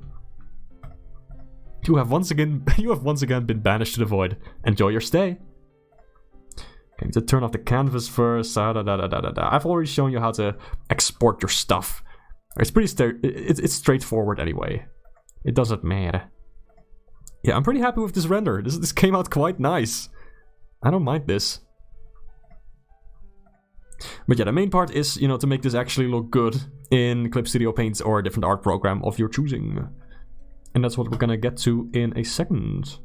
[SPEAKER 1] You have once again been banished to the void. Enjoy your stay. Okay, to turn off the canvas first. I've already shown you how to export your stuff. It's pretty it's straightforward anyway. It doesn't matter. Yeah, I'm pretty happy with this render. This came out quite nice. I don't mind this. But yeah, the main part is, you know, to make this actually look good in Clip Studio Paint or a different art program of your choosing. And that's what we're gonna get to in a second. Just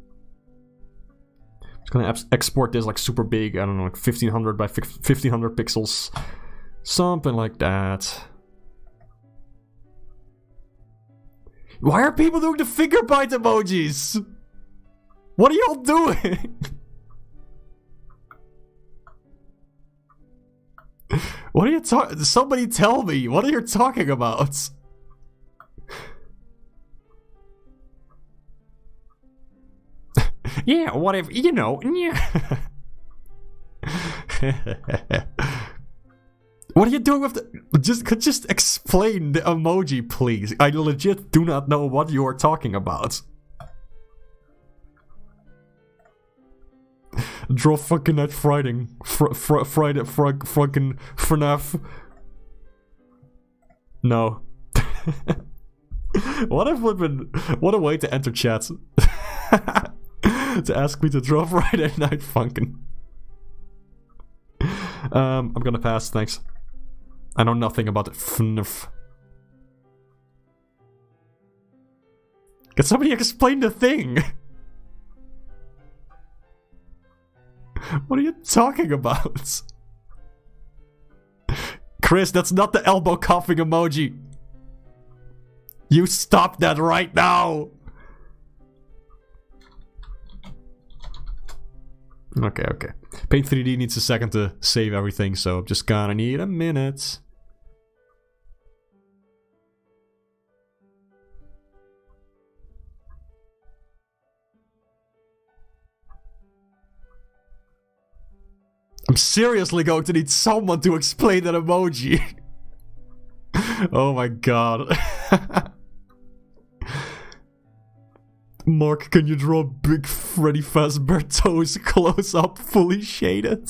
[SPEAKER 1] gonna export this like super big, I don't know, like 1500 by 1500 pixels. Something like that. Why are people doing the finger bite emojis? What are y'all doing? What are you talking? Somebody tell me. What are you talking about? Yeah, what if, you know, yeah. What are you doing with the... Just explain the emoji, please. I legit do not know what you are talking about. Draw fucking Night Friday. Friday, fucking FNAF. No. What a way to enter chat. To ask me to draw Friday Night Funkin'. I'm gonna pass, thanks. I know nothing about it. FNAF. Can somebody explain the thing? What are you talking about? Chris, that's not the elbow coughing emoji. You stop that right now. Okay. Paint 3D needs a second to save everything, so I'm just gonna need a minute. I'm seriously going to need someone to explain that emoji. Oh my god. Mark, can you draw big Freddy Fazbear toes close up, fully shaded?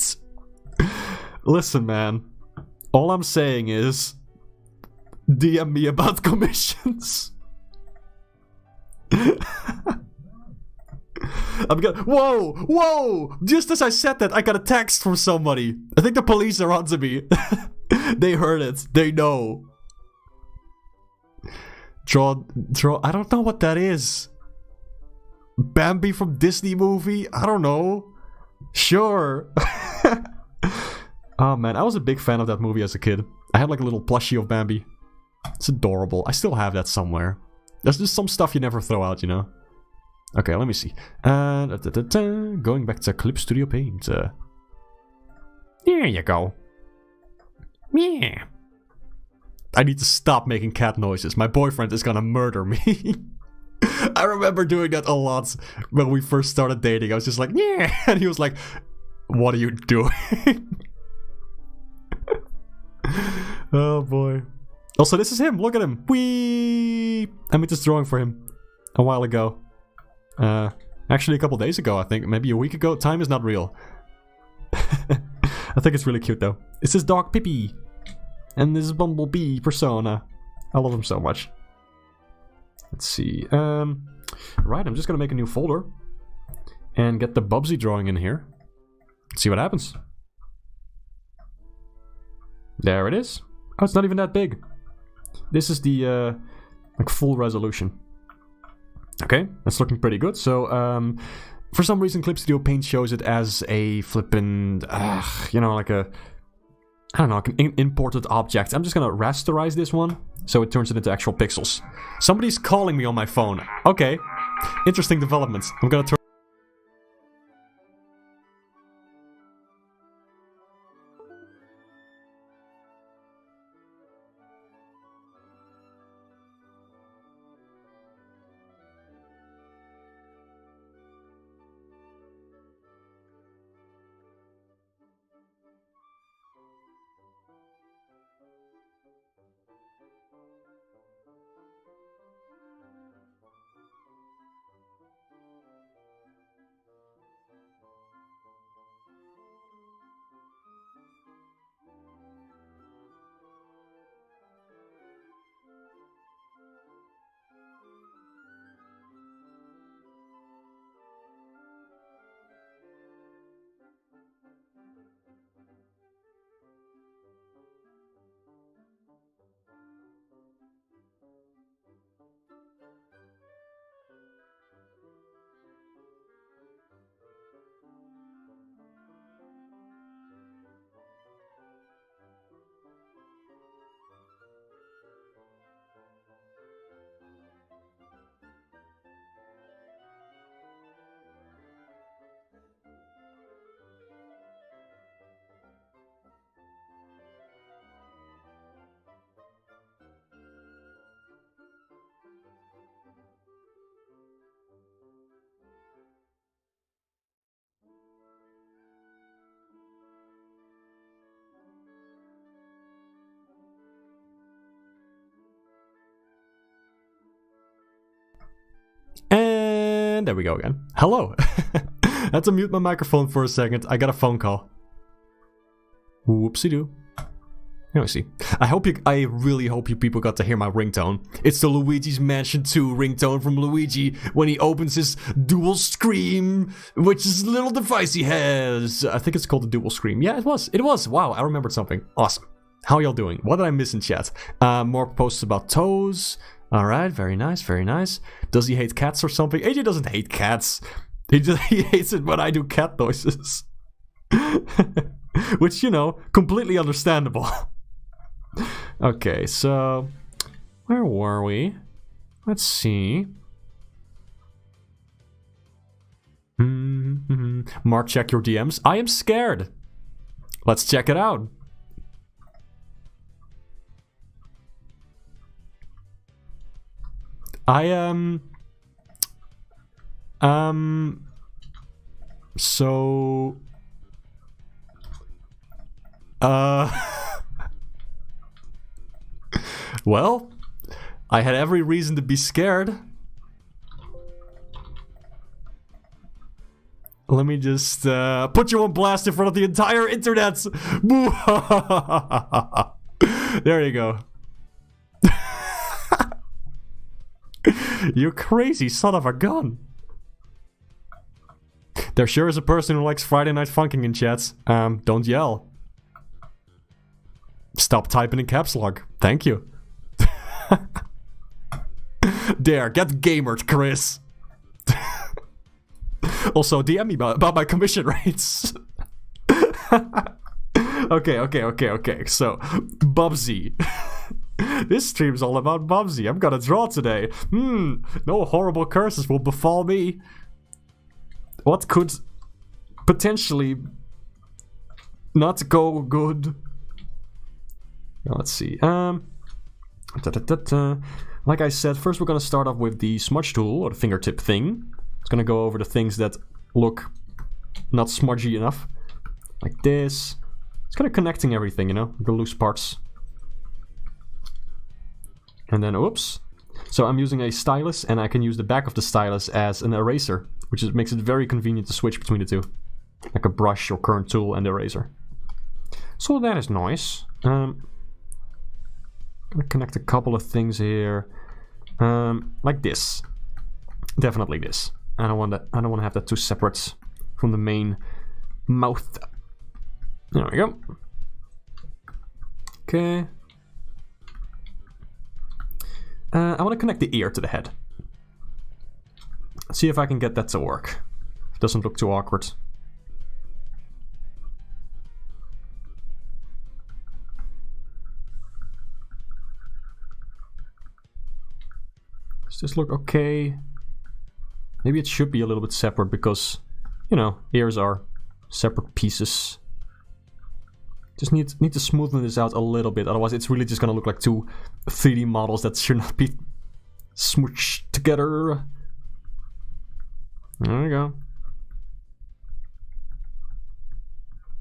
[SPEAKER 1] Listen, man. All I'm saying is... DM me about commissions. I'm gonna. Whoa! Whoa! Just as I said that, I got a text from somebody. I think the police are onto me. They heard it. They know. Draw. I don't know what that is. Bambi from Disney movie? I don't know. Sure. Oh man, I was a big fan of that movie as a kid. I had like a little plushie of Bambi. It's adorable. I still have that somewhere. There's just some stuff you never throw out, you know? Okay, let me see. Going back to Clip Studio Paint. There you go. Yeah. I need to stop making cat noises. My boyfriend is gonna murder me. I remember doing that a lot when we first started dating. I was just like, yeah. And he was like, what are you doing? Oh boy. Also, this is him. Look at him. Whee! I made this drawing for him a while ago. Actually, a couple days ago, I think. Maybe a week ago. Time is not real. I think it's really cute, though. It's this dog, Pippi. And this bumblebee persona. I love him so much. Let's see. Right, I'm just gonna make a new folder. And get the Bubsy drawing in here. See what happens. There it is. Oh, it's not even that big. This is the, like, full resolution. Okay, that's looking pretty good. So, for some reason, Clip Studio Paint shows it as a flippin', you know, like a, I don't know, like an imported object. I'm just gonna rasterize this one, so it turns it into actual pixels. Somebody's calling me on my phone. Okay, interesting developments. I'm gonna turn... And there we go again. Hello. I had to mute my microphone for a second. I got a phone call. Whoopsie-doo. Let me see. I really hope you people got to hear my ringtone. It's the Luigi's Mansion 2 ringtone from Luigi when he opens his dual scream, which is a little device he has. I think it's called the dual scream. Yeah, it was. It was. Wow, I remembered something. Awesome. How y'all doing? What did I miss in chat? More posts about toes. Alright, very nice, very nice. Does he hate cats or something? AJ doesn't hate cats. He hates it when I do cat noises. Which, you know, completely understandable. Okay, so... where were we? Let's see. Mark, check your DMs. I am scared. Let's check it out. So... well, I had every reason to be scared. Let me just put you on blast in front of the entire internet. There you go. You crazy son of a gun. There sure is a person who likes Friday Night Funking in chats. Don't yell. Stop typing in caps lock. Thank you. There, get gamered, Chris. Also, DM me about my commission rates. Okay. So, Bubsy. This stream's all about Bubsy. I'm gonna draw today. No horrible curses will befall me. What could potentially not go good? Now, let's see. Like I said, first we're gonna start off with the smudge tool, or the fingertip thing. It's gonna go over the things that look not smudgy enough. Like this. It's kind of connecting everything, you know, the loose parts. And then, oops. So I'm using a stylus, and I can use the back of the stylus as an eraser, which makes it very convenient to switch between the two. Like a brush or current tool and eraser. So that is nice. I'm gonna connect a couple of things here. Like this. Definitely this. I don't want to have that too separate from the main mouth. There we go. Okay. I want to connect the ear to the head. See if I can get that to work. It doesn't look too awkward. Does this look okay? Maybe it should be a little bit separate because, you know, ears are separate pieces. Just need to smoothen this out a little bit, otherwise it's really just gonna look like two 3D models that should not be smooched together. There we go.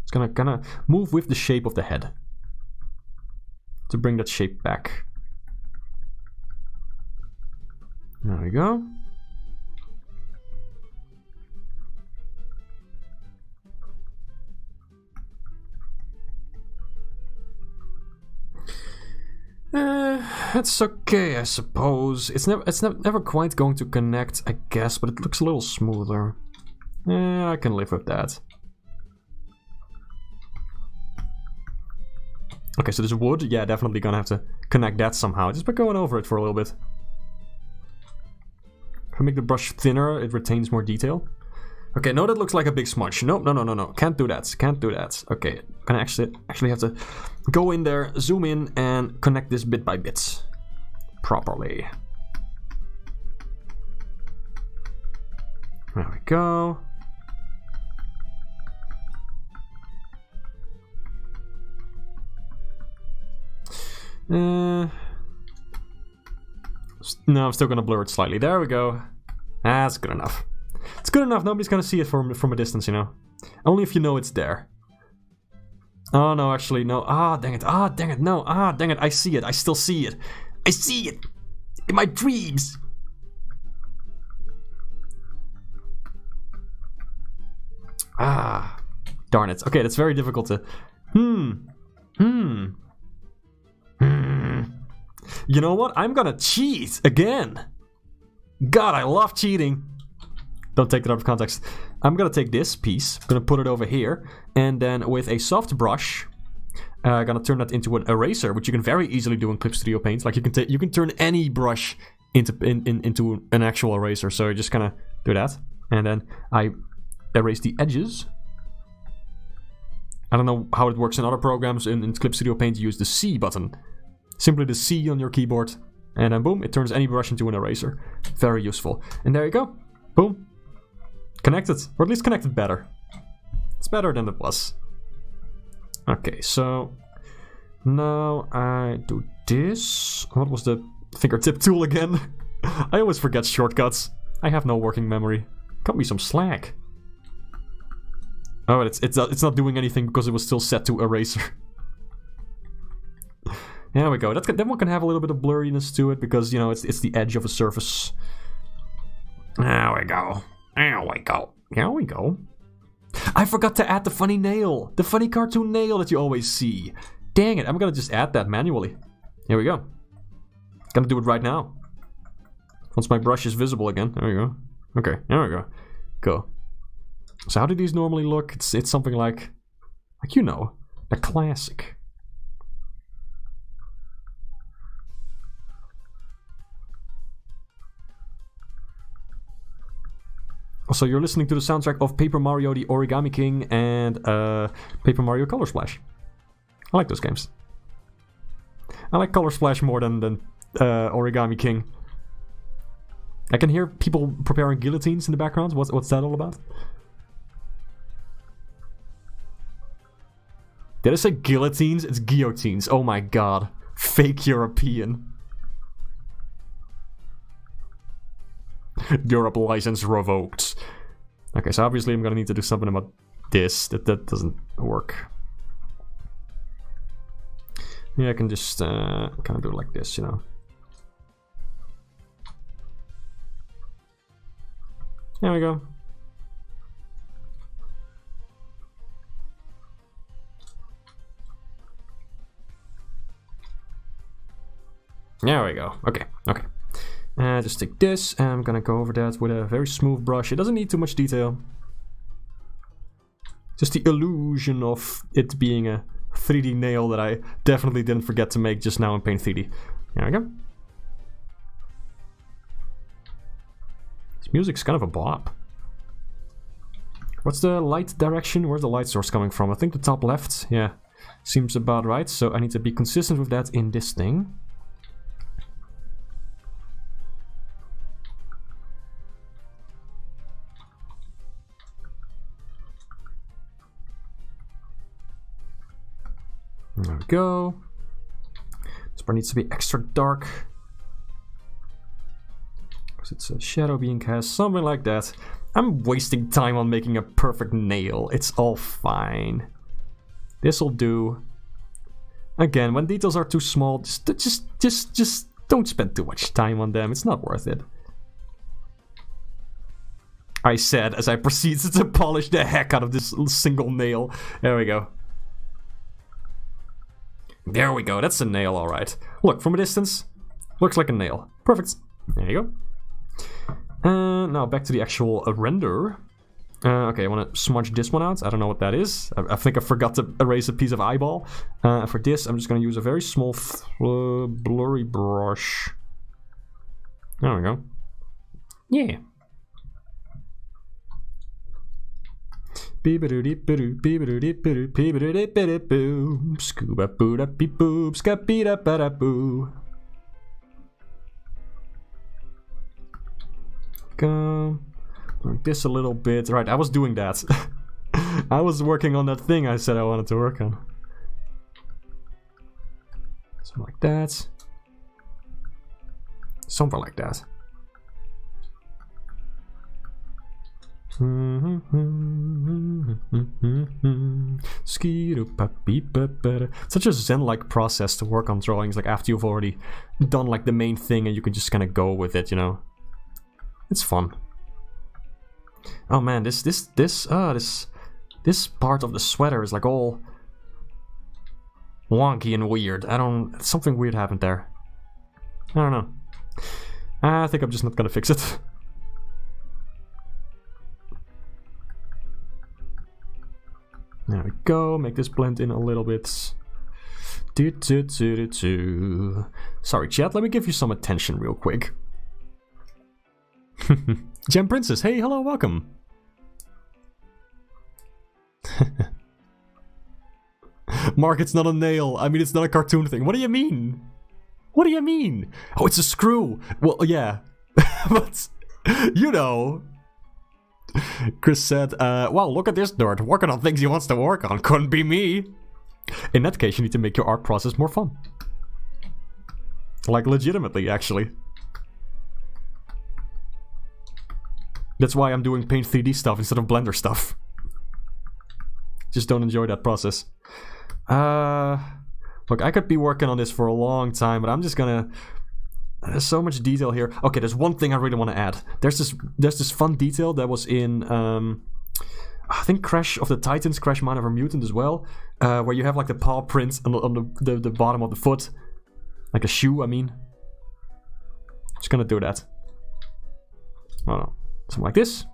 [SPEAKER 1] It's gonna move with the shape of the head to bring that shape back. There we go. It's okay, I suppose. It's never quite going to connect, I guess, but it looks a little smoother. I can live with that. Okay, so this wood, yeah, definitely gonna have to connect that somehow, just by going over it for a little bit. If I make the brush thinner, it retains more detail. Okay, no, that looks like a big smudge. No. Can't do that. Okay, I'm gonna actually have to go in there, zoom in, and connect this bit by bit. Properly. There we go. No, I'm still gonna blur it slightly. There we go. That's good enough. It's good enough, nobody's gonna see it from a distance, you know. Only if you know it's there. Oh no, actually, no. Dang it, no. Dang it, I see it, I still see it. I see it! In my dreams! Darn it. Okay, that's very difficult to... You know what? I'm gonna cheat again! God, I love cheating! Don't take that out of context. I'm gonna take this piece, I'm gonna put it over here, and then with a soft brush, I'm gonna turn that into an eraser, which you can very easily do in Clip Studio Paint. Like you can turn any brush into an actual eraser. So you just kind of do that, and then I erase the edges. I don't know how it works in other programs. In Clip Studio Paint, you use the C button, simply the C on your keyboard, and then boom, it turns any brush into an eraser. Very useful. And there you go. Boom. Connected, or at least connected better. It's better than it was. Okay, so now I do this. What was the fingertip tool again? I always forget shortcuts. I have no working memory. Cut me some slack. Oh, it's not doing anything because it was still set to eraser. There we go. That one can have a little bit of blurriness to it because, you know, it's the edge of a surface. There we go. There we go. Here we go. I forgot to add the funny nail. The funny cartoon nail that you always see. Dang it, I'm gonna just add that manually. Here we go. Gonna do it right now. Once my brush is visible again. There we go. Okay, there we go. Go. So how do these normally look? It's something like you know, a classic. Also, you're listening to the soundtrack of Paper Mario: The Origami King and Paper Mario Color Splash. I like those games. I like Color Splash more than Origami King. I can hear people preparing guillotines in the background. What's that all about? Did I say guillotines? It's guillotines. Oh my god. Fake European. Europe license revoked. Okay, so obviously I'm gonna need to do something about this. That doesn't work. Yeah, I can just kind of do it like this, you know. There we go. There we go. Okay. Just take this, and I'm gonna go over that with a very smooth brush. It doesn't need too much detail. Just the illusion of it being a 3D nail that I definitely didn't forget to make just now in Paint 3D. There we go. This music's kind of a bop. What's the light direction? Where's the light source coming from? I think the top left. Yeah, seems about right. So I need to be consistent with that in this thing. There we go. This part needs to be extra dark, because it's a shadow being cast, something like that. I'm wasting time on making a perfect nail. It's all fine. This'll do. Again, when details are too small, just don't spend too much time on them. It's not worth it. I said as I proceeded to polish the heck out of this single nail. There we go. There we go, that's a nail, alright. Look, from a distance, looks like a nail. Perfect. There you go. Now back to the actual render. Okay, I want to smudge this one out. I don't know what that is. I think I forgot to erase a piece of eyeball. For this, I'm just going to use a very small blurry brush. There we go. Yeah. Scuba booda beep boop scapida bada boo. Go like this a little bit. Right, I was doing that. I was working on that thing I said I wanted to work on. Something like that. Something like that. Such a zen-like process to work on drawings, like after you've already done like the main thing and you can just kind of go with it, you know. It's fun. Oh man, this part of the sweater is like all wonky and weird. Something weird happened there. I don't know. I think I'm just not gonna fix it. There we go, make this blend in a little bit. Sorry chat, let me give you some attention real quick. Gem Princess, hey, hello, welcome. Mark, it's not a nail. I mean, it's not a cartoon thing. What do you mean? What do you mean? Oh, it's a screw. Well, yeah. But, you know... Chris said, well, look at this nerd, working on things he wants to work on. Couldn't be me. In that case, you need to make your art process more fun. Like, legitimately, actually. That's why I'm doing Paint 3D stuff instead of Blender stuff. Just don't enjoy that process. Look, I could be working on this for a long time, but I'm just gonna... There's so much detail here. Okay, there's one thing I really want to add. There's this fun detail that was in I think Crash of the Titans, Crash Mind of a Mutant as well, where you have like the paw print on the bottom of the foot, like a shoe. I mean, just gonna do that. Oh no, something like this.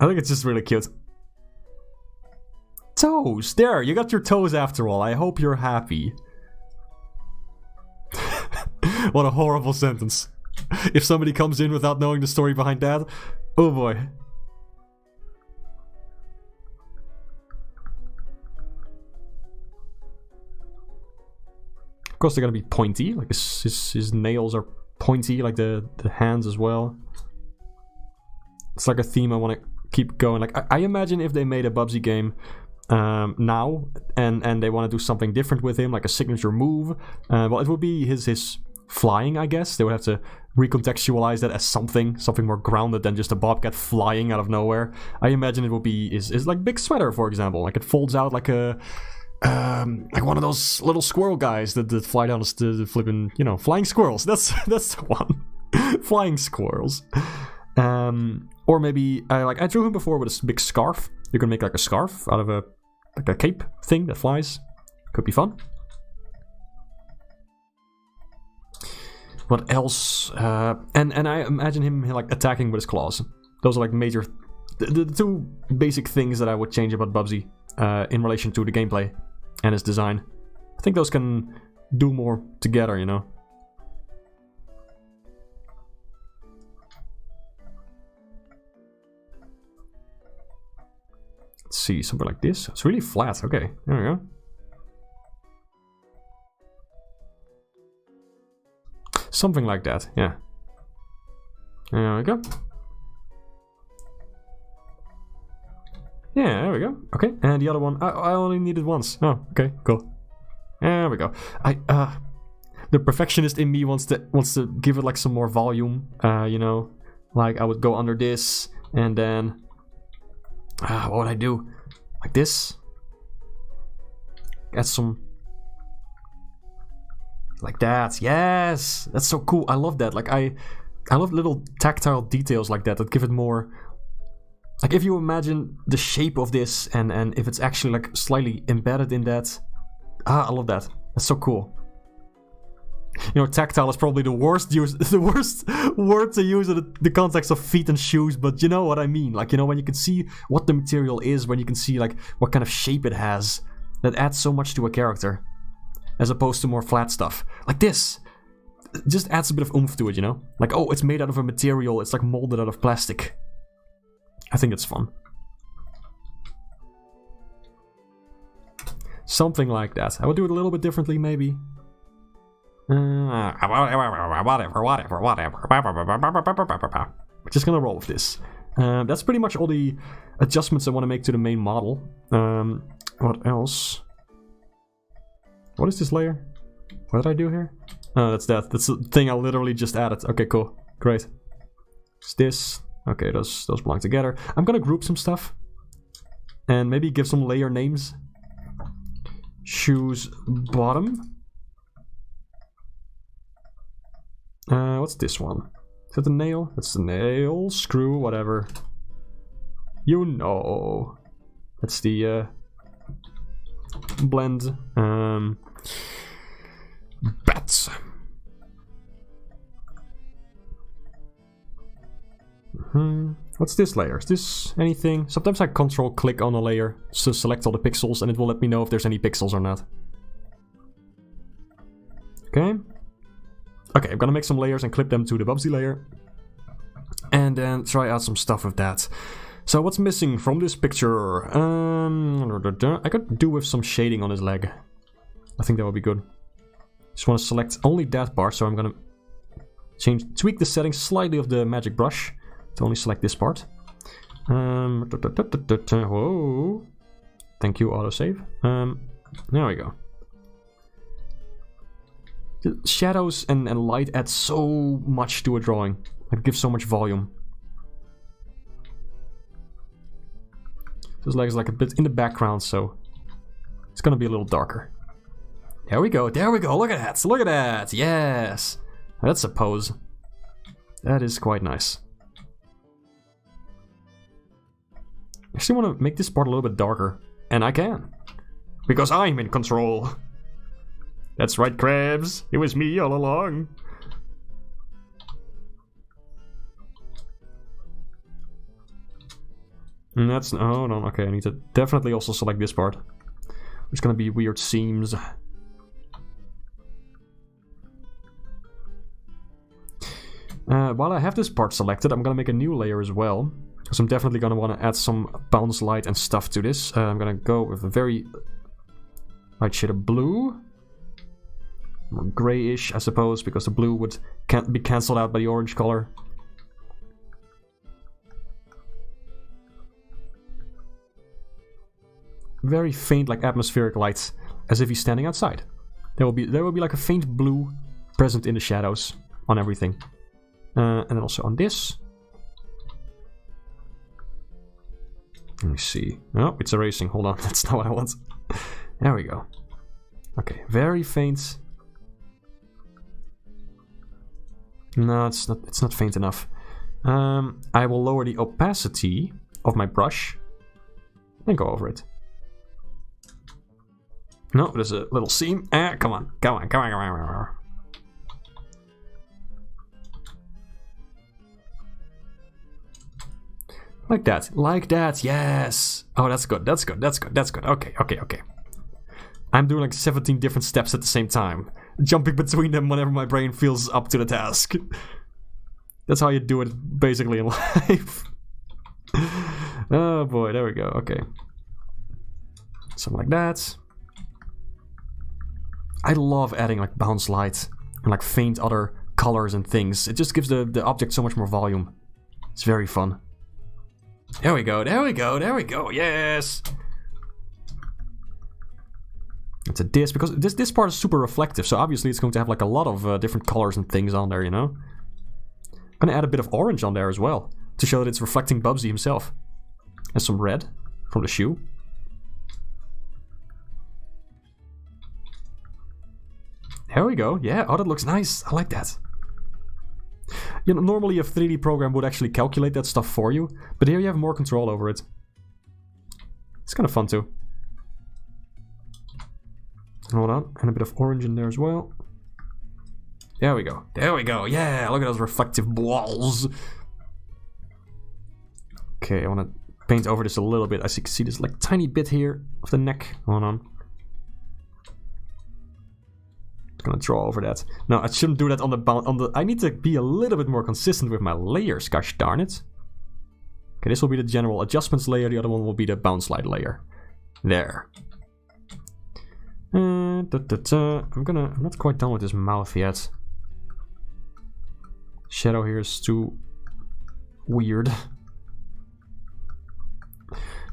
[SPEAKER 1] I think it's just really cute. Toes! There, you got your toes after all. I hope you're happy. What a horrible sentence. If somebody comes in without knowing the story behind that, oh boy. Of course they're gonna be pointy, like his nails are pointy, like the hands as well. It's like a theme I want to keep going. Like I imagine if they made a Bubsy game now and they want to do something different with him, like a signature move, well, it would be his flying, I guess. They would have to recontextualize that as something more grounded than just a Bobcat flying out of nowhere. I imagine it would be is like Big Sweater, for example. Like it folds out like a like one of those little squirrel guys that fly down the flipping, you know, flying squirrels. That's the one. Flying squirrels. Or maybe I drew him before with a big scarf. You can make like a scarf out of a cape thing that flies. Could be fun. What else? And I imagine him like attacking with his claws. Those are like major, the two basic things that I would change about Bubsy in relation to the gameplay and his design. I think those can do more together, you know. Let's see, something like this. It's really flat. Okay, there we go. Something like that, yeah. There we go. Yeah, there we go. Okay, and the other one, I only needed once. Oh, okay, cool. There we go. The perfectionist in me wants to give it like some more volume. You know, like I would go under this, and then what would I do? Like this. Add some. Like that. Yes, that's so cool. I love that. Like I love little tactile details like that give it more. Like if you imagine the shape of this and if it's actually like slightly embedded in that. I love that. That's so cool. You know, tactile is probably the worst word to use in the context of feet and shoes, but you know what I mean. Like, you know, when you can see what the material is, when you can see like what kind of shape it has, that adds so much to a character. As opposed to more flat stuff. Like this. It just adds a bit of oomph to it, you know? Like, oh, it's made out of a material, it's like molded out of plastic. I think it's fun. Something like that. I would do it a little bit differently, maybe. Whatever. We're just gonna roll with this. That's pretty much all the adjustments I want to make to the main model. What else? What is this layer? What did I do here? Oh, that's that. That's the thing I literally just added. Okay, cool. Great. It's this. Okay, those belong together. I'm gonna group some stuff. And maybe give some layer names. Shoes bottom. What's this one? Is that the nail? That's the nail. Screw, whatever. You know. That's the blend. Bats. What's this layer? Is this anything? Sometimes I control click on a layer to select all the pixels and it will let me know if there's any pixels or not. Okay. Okay, I'm gonna make some layers and clip them to the Bubsy layer. And then try out some stuff with that. So what's missing from this picture? I could do with some shading on his leg. I think that would be good. Just want to select only that part, so I'm gonna tweak the settings slightly of the magic brush to only select this part. Whoa. Thank you, autosave. There we go. The shadows and light add so much to a drawing. It gives so much volume. His leg is like a bit in the background, so it's gonna be a little darker. There we go, there we go, look at that, look at that, yes! That's a pose. That is quite nice. I actually want to make this part a little bit darker, and I can. Because I'm in control. That's right, Krabs, it was me all along. And that's... Hold on, okay, I need to definitely also select this part. There's gonna be weird seams. While I have this part selected, I'm gonna make a new layer as well. Because I'm definitely gonna want to add some bounce light and stuff to this. I'm gonna go with a very light shade of blue. More grayish, I suppose, because the blue can't be cancelled out by the orange color. Very faint, like atmospheric light, as if he's standing outside. There will be like a faint blue present in the shadows on everything. And then also on this. Let me see. Oh, it's erasing. Hold on, that's not what I want. There we go. Okay, very faint. No, it's not faint enough. I will lower the opacity of my brush and go over it. No, there's a little seam. Come on. Like that, yes! Oh, that's good. Okay. I'm doing like 17 different steps at the same time. Jumping between them whenever my brain feels up to the task. That's how you do it, basically, in life. Oh boy, there we go, okay. Something like that. I love adding like bounce light and like faint other colors and things. It just gives the object so much more volume. It's very fun. There we go, yes! It's a disc, because this part is super reflective, so obviously it's going to have like a lot of different colors and things on there, you know? I'm gonna add a bit of orange on there as well, to show that it's reflecting Bubsy himself. And some red from the shoe. There we go, yeah, oh that looks nice, I like that. You know, normally a 3D program would actually calculate that stuff for you, but here you have more control over it. It's kind of fun too. Hold on, and a bit of orange in there as well. There we go, yeah, look at those reflective balls. Okay, I want to paint over this a little bit. I see this like tiny bit here of the neck. Hold on. Gonna draw over that. No, I shouldn't do that on the I need to be a little bit more consistent with my layers, gosh darn it. Okay, this will be the general adjustments layer, the other one will be the bounce light layer. There. I'm not quite done with this mouth yet. Shadow here is too weird.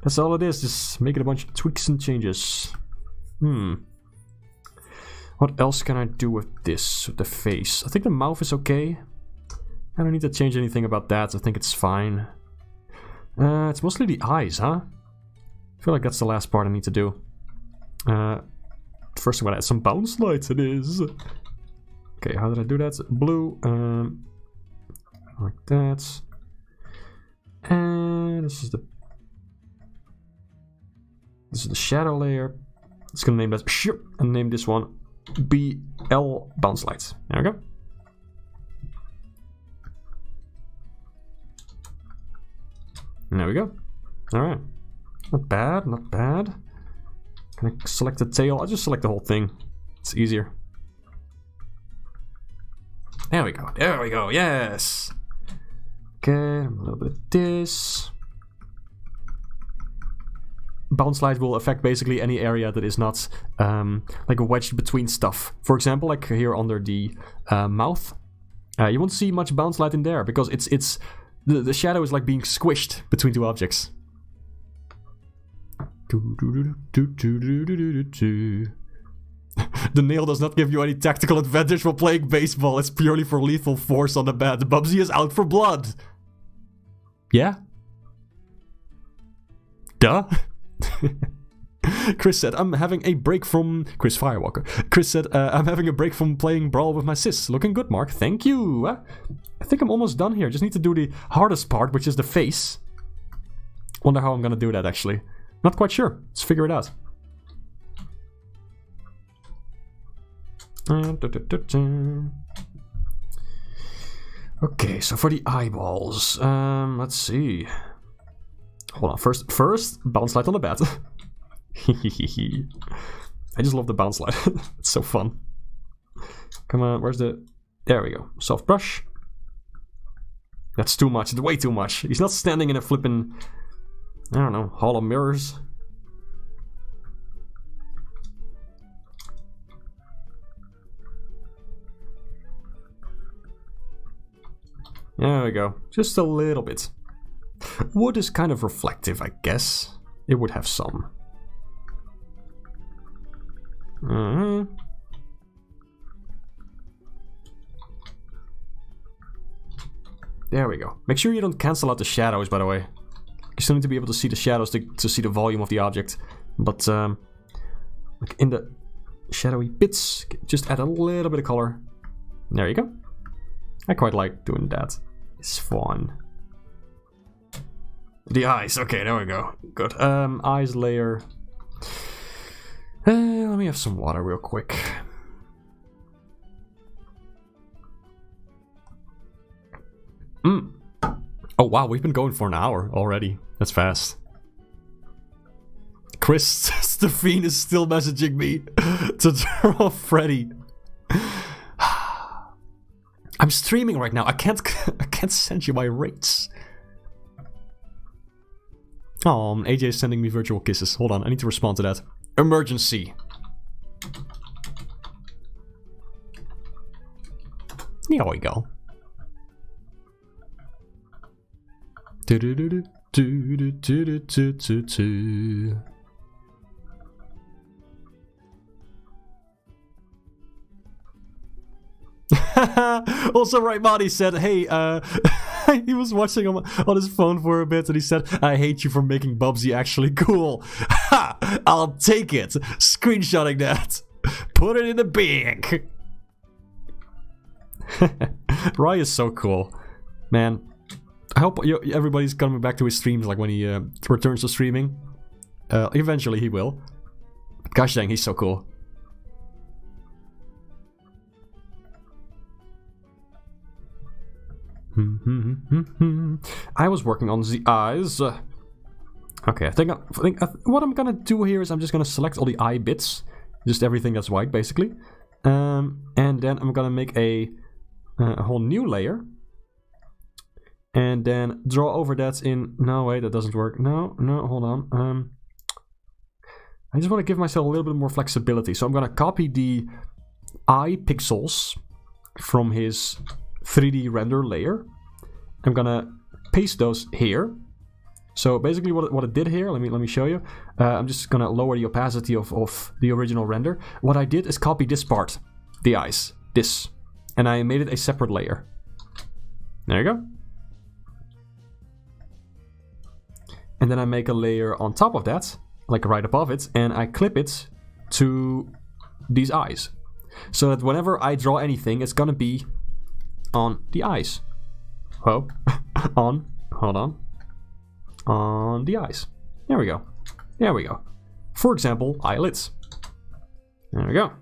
[SPEAKER 1] That's all it is, just making a bunch of tweaks and changes. What else can I do with this, with the face? I think the mouth is okay. I don't need to change anything about that, I think it's fine. It's mostly the eyes, huh? I feel like that's the last part I need to do. First I'm gonna add some bounce lights, it is. Okay, how did I do that? Blue, like that. And this is the shadow layer. It's gonna name that, and name this one BL bounce lights. There we go. And there we go. Alright. Not bad, not bad. Can I select the tail? I'll just select the whole thing. It's easier. There we go, yes! Okay, a little bit of this. Bounce light will affect basically any area that is not like wedged between stuff. For example, like here under the mouth, you won't see much bounce light in there because the shadow is like being squished between two objects. The nail does not give you any tactical advantage while playing baseball. It's purely for lethal force on the bat. Bubsy is out for blood. Yeah? Duh? Chris said, I'm having a break from... Chris Firewalker. Chris said, I'm having a break from playing Brawl with my sis. Looking good, Mark. Thank you. I think I'm almost done here. Just need to do the hardest part, which is the face. Wonder how I'm gonna do that, actually. Not quite sure. Let's figure it out. Okay, so for the eyeballs, let's see. Hold on. First, bounce light on the bed. I just love the bounce light. It's so fun. Come on, where's the... There we go. Soft brush. That's too much. It's way too much. He's not standing in a flippin'... I don't know, hall of mirrors. There we go. Just a little bit. Wood is kind of reflective, I guess. It would have some. There we go. Make sure you don't cancel out the shadows, by the way. You still need to be able to see the shadows to see the volume of the object. But like in the shadowy bits, just add a little bit of color. There you go. I quite like doing that. It's fun. The eyes. Okay, there we go. Good. Eyes layer. Let me have some water real quick. Oh wow, we've been going for an hour already. That's fast. Chris Stefine is still messaging me to turn off Freddy. I'm streaming right now. I can't send you my rates. Oh, AJ is sending me virtual kisses. Hold on, I need to respond to that. Emergency. There we go. Also, right, Marty said, hey, he was watching on his phone for a bit and he said, I hate you for making Bubsy actually cool. Ha! I'll take it. Screenshotting that. Put it in the bag. Rye is so cool. Man, I hope everybody's coming back to his streams like when he returns to streaming. Eventually he will. Gosh dang, he's so cool. I was working on the eyes. Okay, I think what I'm gonna do here is I'm just gonna select all the eye bits, just everything that's white, basically, and then I'm gonna make a whole new layer, and then draw over that in. No, wait, that doesn't work. No, hold on. I just want to give myself a little bit more flexibility, so I'm gonna copy the eye pixels from his 3D render layer. I'm gonna paste those here. So basically what it did here, let me show you. I'm just gonna lower the opacity of the original render. What I did is copy this part, the eyes, this, and I made it a separate layer. There you go. And then I make a layer on top of that, like right above it, and I clip it to these eyes. So that whenever I draw anything, it's gonna be on the eyes. Oh, hold on the eyes. There we go. There we go. For example, eyelids. There we go.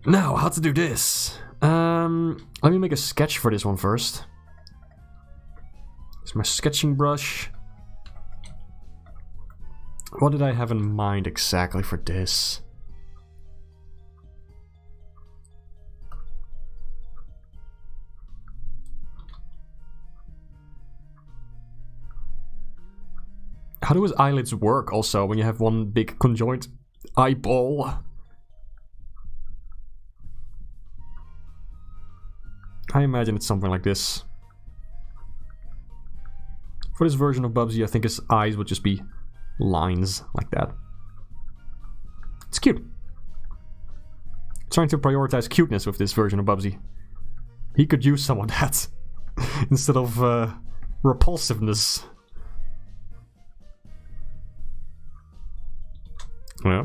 [SPEAKER 1] Now, how to do this? Let me make a sketch for this one first. It's my sketching brush. What did I have in mind exactly for this? How do his eyelids work also when you have one big conjoined eyeball? I imagine it's something like this. For this version of Bubsy, I think his eyes would just be lines like that. It's cute. Trying to prioritize cuteness with this version of Bubsy. He could use some of that instead of repulsiveness. Yeah.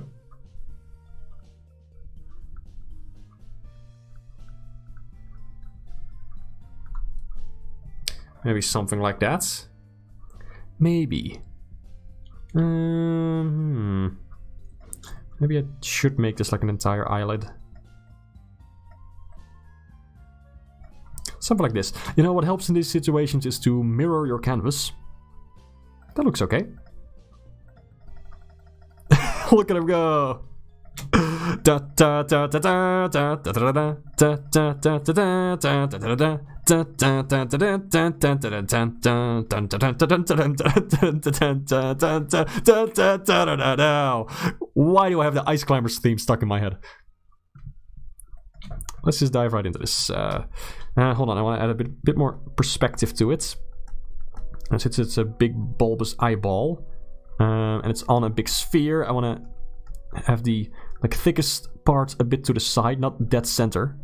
[SPEAKER 1] Maybe something like that. Maybe. Maybe I should make this like an entire eyelid. Something like this. You know what helps in these situations is to mirror your canvas. That looks okay. Look at him go! Why do I have the Ice Climbers theme stuck in my head? Let's just dive right into this. Hold on, I want to add a bit more perspective to it. And since it's a big bulbous eyeball, and it's on a big sphere, I want to have the thickest part a bit to the side, not dead center.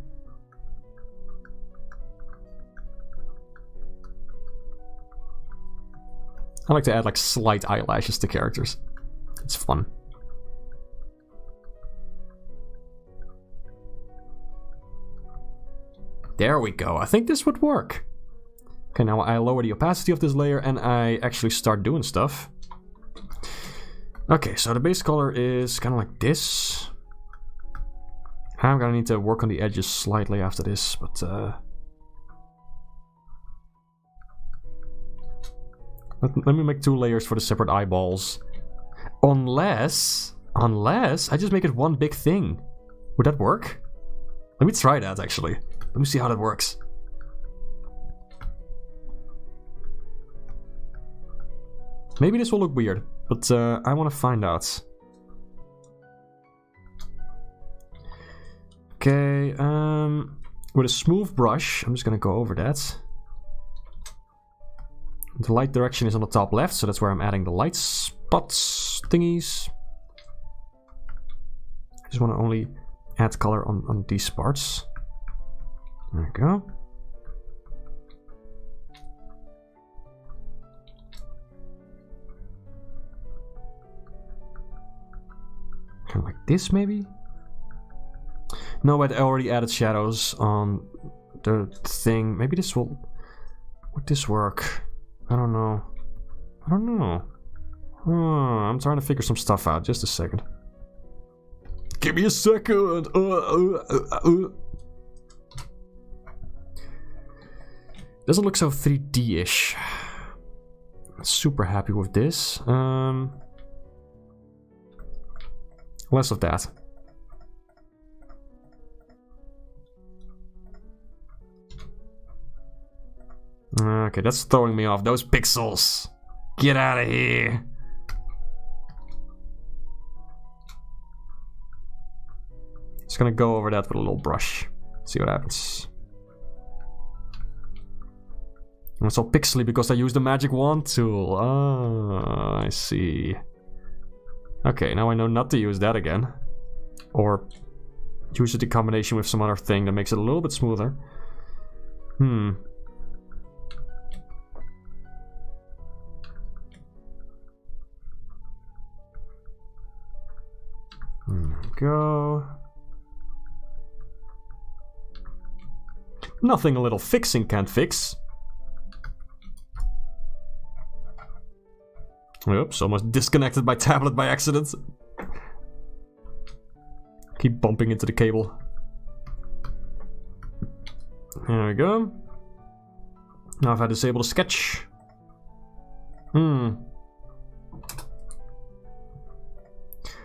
[SPEAKER 1] I like to add slight eyelashes to characters. It's fun. There we go. I think this would work. Okay, now I lower the opacity of this layer and I actually start doing stuff. Okay, so the base color is kind of like this. I'm gonna need to work on the edges slightly after this, but let me make 2 layers for the separate eyeballs. Unless I just make it one big thing. Would that work? Let me try that actually. Let me see how that works. Maybe this will look weird, but I want to find out. Okay, with a smooth brush, I'm just gonna go over that. The light direction is on the top left, so that's where I'm adding the light spots thingies. I just want to only add color on these parts. There we go. Kind of like this, maybe? No, but I already added shadows on the thing. Maybe this will... Would this work? I don't know. I don't know. I'm trying to figure some stuff out. Just a second. Give me a second! Doesn't look so 3D-ish. Super happy with this. Less of that. Okay, that's throwing me off. Those pixels! Get out of here! Just gonna go over that with a little brush. See what happens. And it's all pixely because I used the magic wand tool. Ah, I see. Okay, now I know not to use that again. Or use it in combination with some other thing that makes it a little bit smoother. Go. Nothing a little fixing can't fix. Oops, almost disconnected my tablet by accident. Keep bumping into the cable. There we go. Now if I disable the sketch.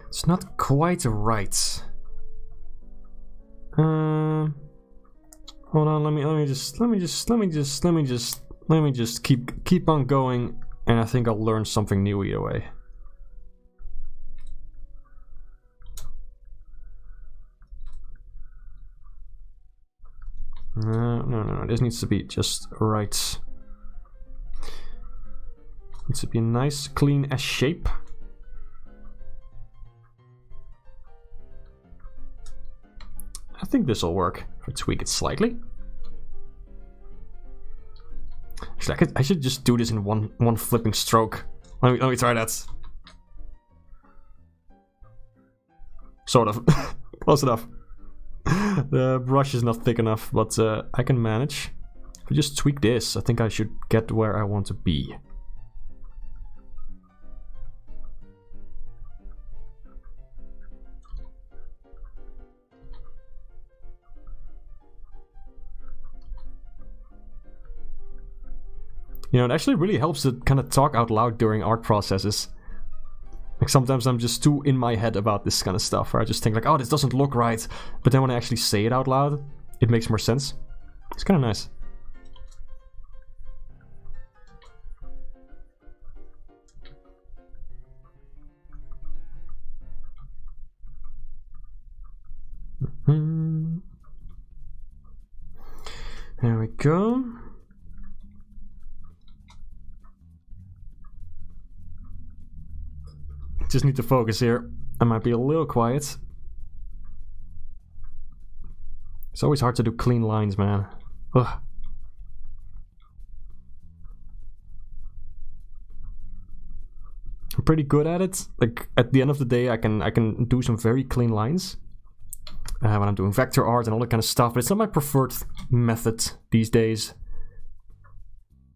[SPEAKER 1] It's not quite right. Hold on, let me just keep on going, and I think I'll learn something new either way. No, this needs to be just right. Needs to be a nice clean S shape. I think this will work. If I tweak it slightly. Actually, I should just do this in one flipping stroke. Let me try that. Sort of. Close enough. The brush is not thick enough, but I can manage. If I just tweak this, I think I should get where I want to be. You know, it actually really helps to kind of talk out loud during art processes. Like sometimes I'm just too in my head about this kind of stuff, where I just think like, oh, this doesn't look right. But then when I actually say it out loud, it makes more sense. It's kind of nice. There we go. Just need to focus here. I might be a little quiet. It's always hard to do clean lines, man. Ugh. I'm pretty good at it. Like at the end of the day, I can do some very clean lines when I'm doing vector art and all that kind of stuff. But it's not my preferred method these days.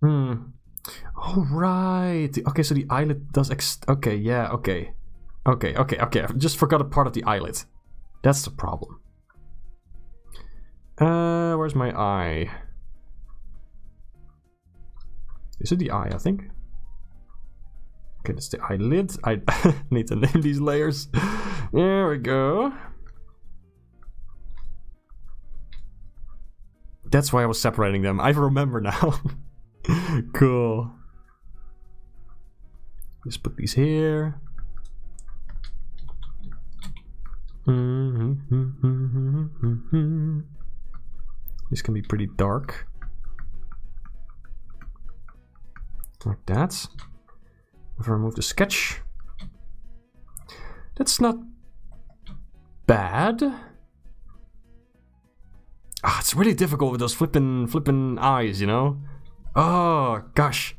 [SPEAKER 1] Oh, right. Okay, so the eyelid does okay, yeah, okay. Okay. I just forgot a part of the eyelid. That's the problem. Where's my eye? Is it the eye, I think? Okay, that's the eyelid. I need to name these layers. There we go. That's why I was separating them. I remember now. Cool. Let's put these here. This can be pretty dark. Like that. If I remove the sketch. That's not bad. Ah, it's really difficult with those flippin' eyes, you know? Oh, gosh.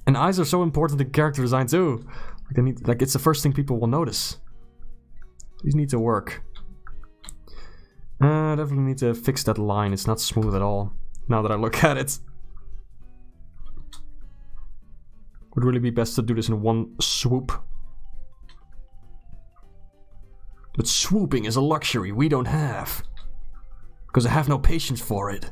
[SPEAKER 1] And eyes are so important in character design too. Like it's the first thing people will notice. These need to work. Definitely need to fix that line. It's not smooth at all. Now that I look at it. Would really be best to do this in one swoop. But swooping is a luxury we don't have. Because I have no patience for it.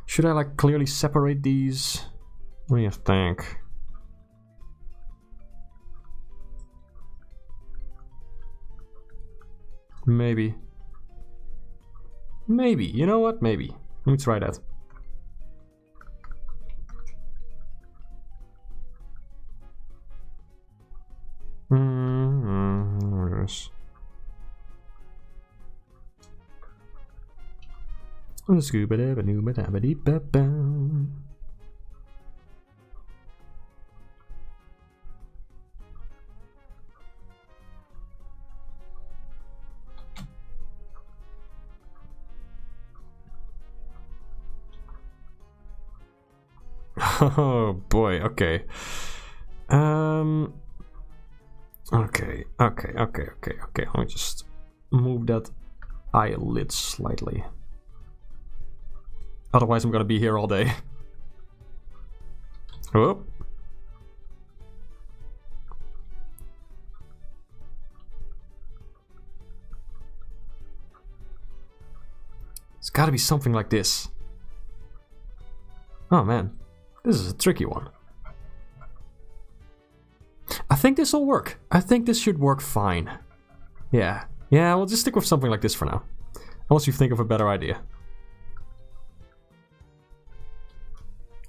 [SPEAKER 1] Should I like clearly separate these? What do you think? Maybe. Maybe. You know what? Maybe. Let me try that. Yes. Oh boy, okay. Okay. Let me just move that eyelid slightly. Otherwise I'm gonna be here all day. Oh. It's gotta be something like this. Oh man, this is a tricky one. I think this will work. I think this should work fine. Yeah, we'll just stick with something like this for now. Unless you think of a better idea.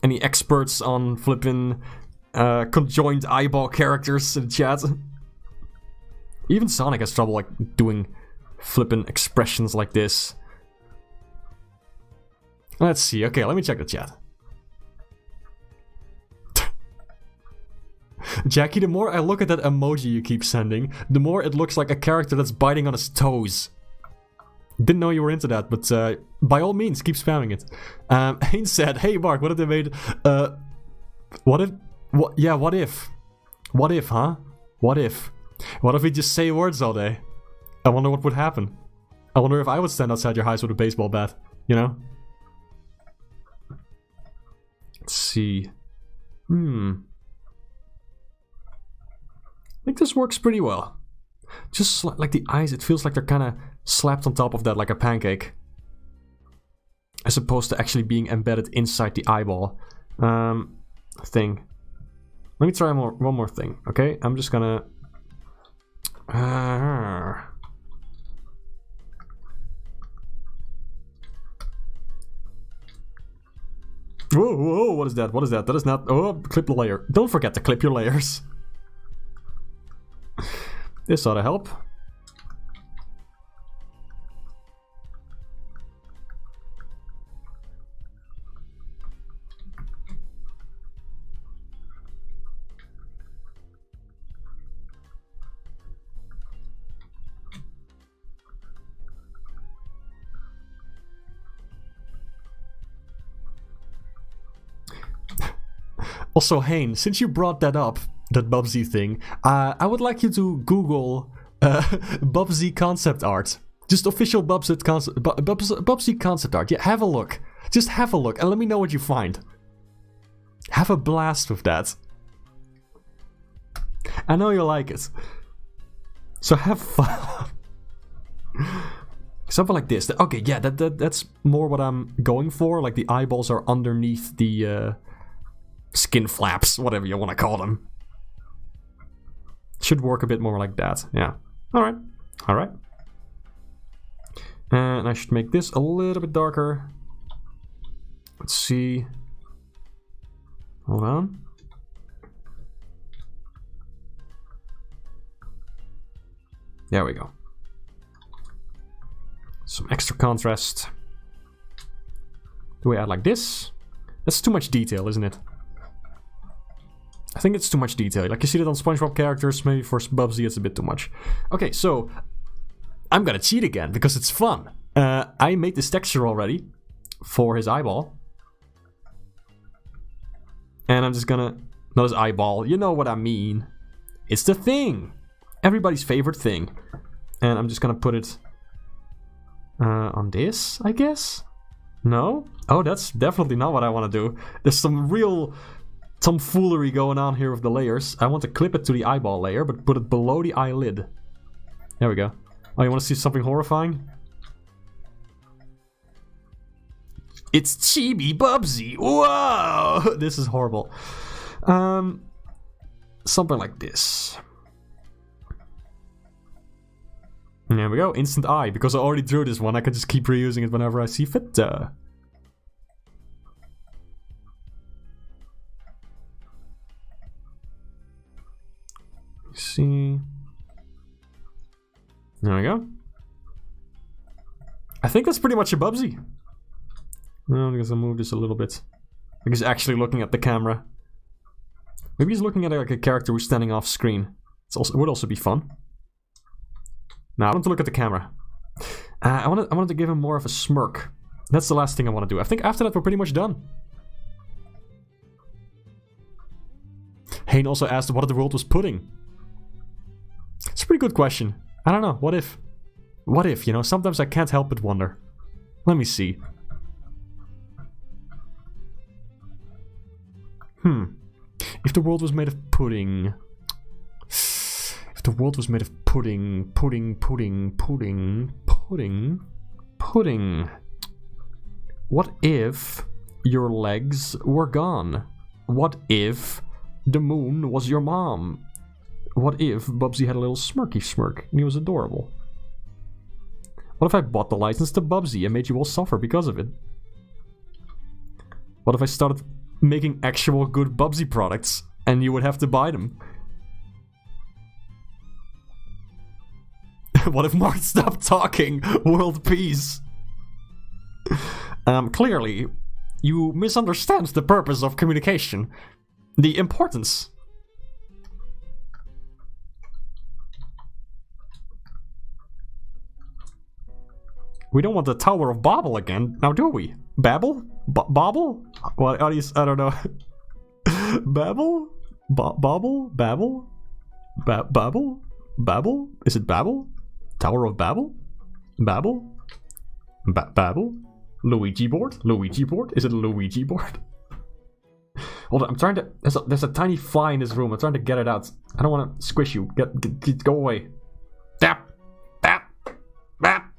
[SPEAKER 1] Any experts on flipping conjoined eyeball characters in the chat? Even Sonic has trouble like doing flipping expressions like this. Let's see. Okay, let me check the chat. Jackie, the more I look at that emoji you keep sending, the more it looks like a character that's biting on his toes. Didn't know you were into that, but by all means, keep spamming it. Haynes said, hey Mark, what if they made... What if... What if? What if, huh? What if? What if we just say words all day? I wonder what would happen. I wonder if I would stand outside your house with a baseball bat, you know? Let's see. think this works pretty well. Just like the eyes, it feels like they're kind of slapped on top of that like a pancake. As opposed to actually being embedded inside the eyeball thing. Let me try one more thing, okay? I'm just gonna... Whoa, whoa, what is that? What is that? That is not... Oh, clip the layer. Don't forget to clip your layers. This ought to help. Also, Hayne, since you brought that up, that Bubsy thing, I would like you to Google Bubsy concept art. Just official Bubsy concept art. Yeah, have a look. Just have a look and let me know what you find. Have a blast with that. I know you like it. So have fun. Something like this. Okay, yeah, that's more what I'm going for. Like the eyeballs are underneath the... skin flaps, whatever you want to call them. Should work a bit more like that, yeah. Alright, alright. And I should make this a little bit darker. Let's see. Hold on. There we go. Some extra contrast. Do we add like this? That's too much detail, isn't it? I think it's too much detail. Like you see that on SpongeBob characters, maybe for Bubsy it's a bit too much. Okay, so I'm gonna cheat again because it's fun. I made this texture already for his eyeball. And I'm just gonna... Not his eyeball, you know what I mean. It's the thing! Everybody's favorite thing. And I'm just gonna put it on this, I guess? No? Oh, that's definitely not what I want to do. There's some real... tomfoolery going on here with the layers. I want to clip it to the eyeball layer, but put it below the eyelid. There we go. Oh, you want to see something horrifying? It's Chibi Bubsy! Whoa! This is horrible. Something like this. There we go. Instant eye. Because I already drew this one, I can just keep reusing it whenever I see fit. See. There we go. I think that's pretty much a Bubsy. Well, I guess I'll move this a little bit. I think he's actually looking at the camera. Maybe he's looking at like a character who's standing off screen. It would also be fun. Now I want to look at the camera. I wanted to give him more of a smirk. That's the last thing I want to do. I think after that we're pretty much done. Hayne also asked what the world was pudding. It's a pretty good question. I don't know. What if? What if, you know? Sometimes I can't help but wonder. Let me see. If the world was made of pudding... If the world was made of pudding... What if your legs were gone? What if the moon was your mom? What if Bubsy had a little smirky smirk and he was adorable? What if I bought the license to Bubsy and made you all suffer because of it? What if I started making actual good Bubsy products and you would have to buy them? What if Mark stopped talking? World peace. Clearly, you misunderstand the purpose of communication. The importance. We don't want the Tower of Babel again, now do we? Babel? Bobble? What are these? I don't know. Babel? Bobble? Babel? Babel? Babel? Is it Babel? Tower of Babel? Babel? Babel? Luigi board? Luigi board? Is it a Luigi board? Hold on, I'm trying to... There's a tiny fly in this room. I'm trying to get it out. I don't want to squish you. Go away. Tap! Tap! Bap!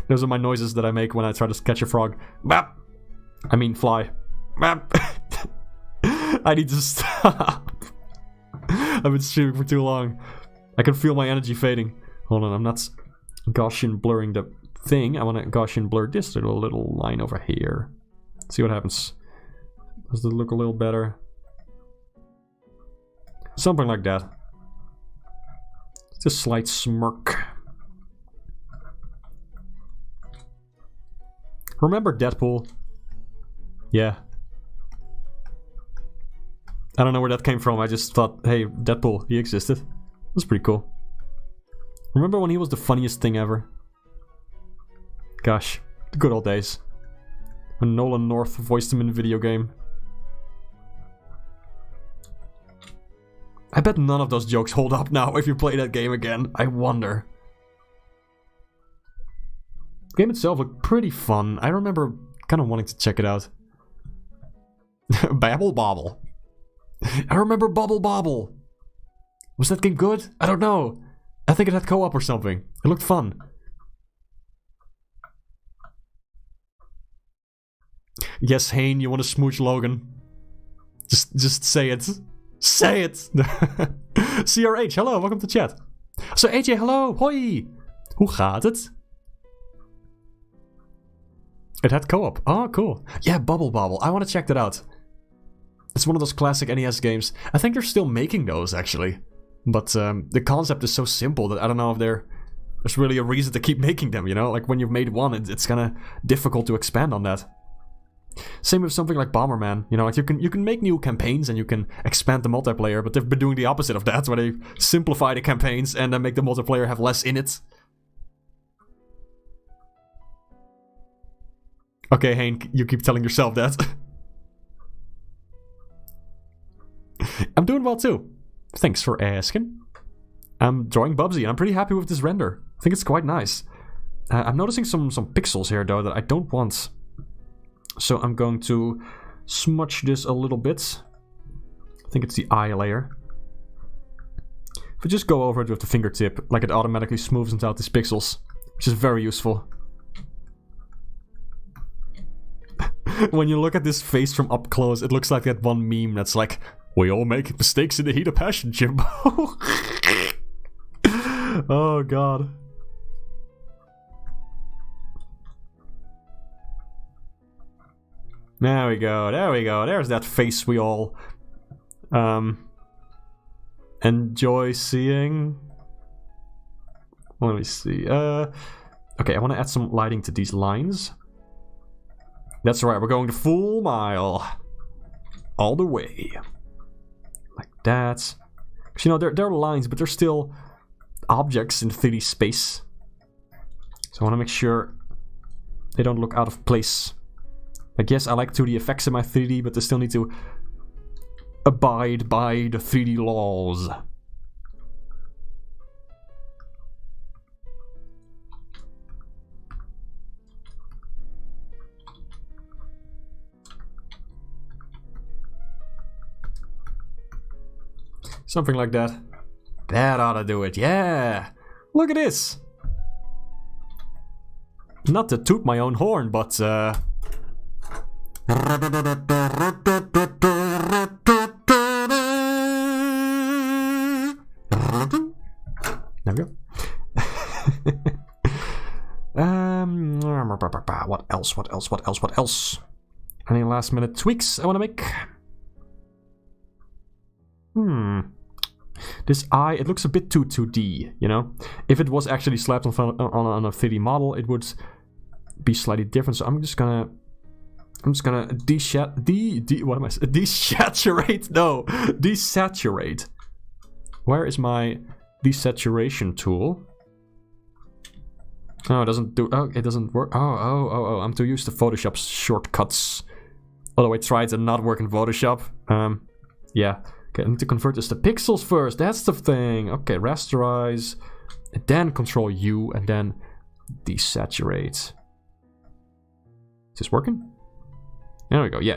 [SPEAKER 1] Those are my noises that I make when I try to catch a frog. Bap! I mean fly. Bap! I need to stop. I've been streaming for too long. I can feel my energy fading. Hold on, I'm not Gaussian blurring the thing. I want to Gaussian blur this little line over here. See what happens. Does it look a little better? Something like that. It's a slight smirk. Remember Deadpool? Yeah. I don't know where that came from. I just thought, hey, Deadpool, he existed. That's pretty cool. Remember when he was the funniest thing ever? Gosh, the good old days. When Nolan North voiced him in a video game. I bet none of those jokes hold up now if you play that game again. I wonder. The game itself looked pretty fun. I remember kind of wanting to check it out. Babble Bobble. I remember Bubble Bobble. Was that game good? I don't know. I think it had co-op or something. It looked fun. Yes, Hane, you want to smooch Logan? Just say it. Say it! CRH, hello, welcome to chat. So AJ, hello, hoi! Hoe gaat het? It had co-op. Oh, cool. Yeah, Bubble Bobble. I want to check that out. It's one of those classic NES games. I think they're still making those, actually. But the concept is so simple that I don't know if there's really a reason to keep making them, you know? Like, when you've made one, it's kind of difficult to expand on that. Same with something like Bomberman, you know, like you can make new campaigns and you can expand the multiplayer, but they've been doing the opposite of that, where they simplify the campaigns and then make the multiplayer have less in it. Okay, Hank, you keep telling yourself that. I'm doing well too. Thanks for asking. I'm drawing Bubsy and I'm pretty happy with this render. I think it's quite nice. I'm noticing some pixels here though that I don't want. So I'm going to smudge this a little bit. I think it's the eye layer. If I just go over it with the fingertip, like it automatically smooths out these pixels, which is very useful. When you look at this face from up close, it looks like that one meme that's like, we all make mistakes in the heat of passion, Jimbo. Oh god. There we go, there we go. There's that face we all enjoy seeing. Let me see. Okay, I want to add some lighting to these lines. That's right, we're going the full mile. All the way. Like that. Because, you know, they're lines, but they're still objects in 3D space. So I want to make sure they don't look out of place. Like, yes, I like 2D effects in my 3D, but they still need to abide by the 3D laws. Something like that. That ought to do it, yeah! Look at this! Not to toot my own horn, but there we go. What else? Any last minute tweaks I want to make? This eye, it looks a bit too 2D, you know? If it was actually slapped on a 3D model, it would be slightly different. So I'm just gonna desaturate. No, desaturate. Where is my desaturation tool? Oh, it doesn't do. Oh, it doesn't work. Oh. I'm too used to Photoshop's shortcuts. Although I tried to not work in Photoshop. Yeah. Okay, I need to convert this to pixels first. That's the thing. Okay, rasterize, and then Control U, and then desaturate. Is this working? There we go. Yeah.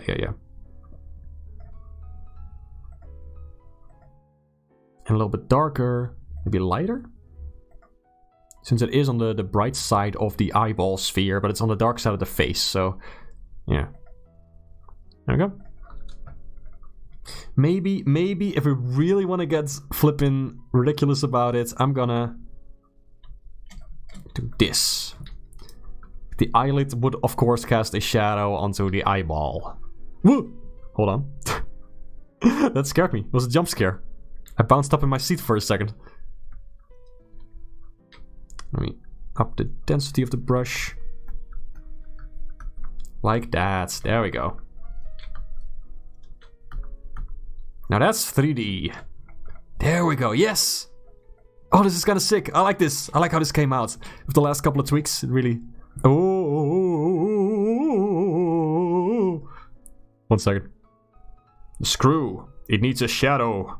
[SPEAKER 1] And a little bit darker. Maybe lighter? Since it is on the bright side of the eyeball sphere, but it's on the dark side of the face, so... Yeah. There we go. Maybe if we really want to get flippin' ridiculous about it, I'm gonna... do this. The eyelid would, of course, cast a shadow onto the eyeball. Woo! Hold on. That scared me. It was a jump scare. I bounced up in my seat for a second. Let me up the density of the brush. Like that. There we go. Now that's 3D. There we go. Yes! Oh, this is kind of sick. I like this. I like how this came out. With the last couple of tweaks, it really... Oh! 1 second. The screw. It needs a shadow.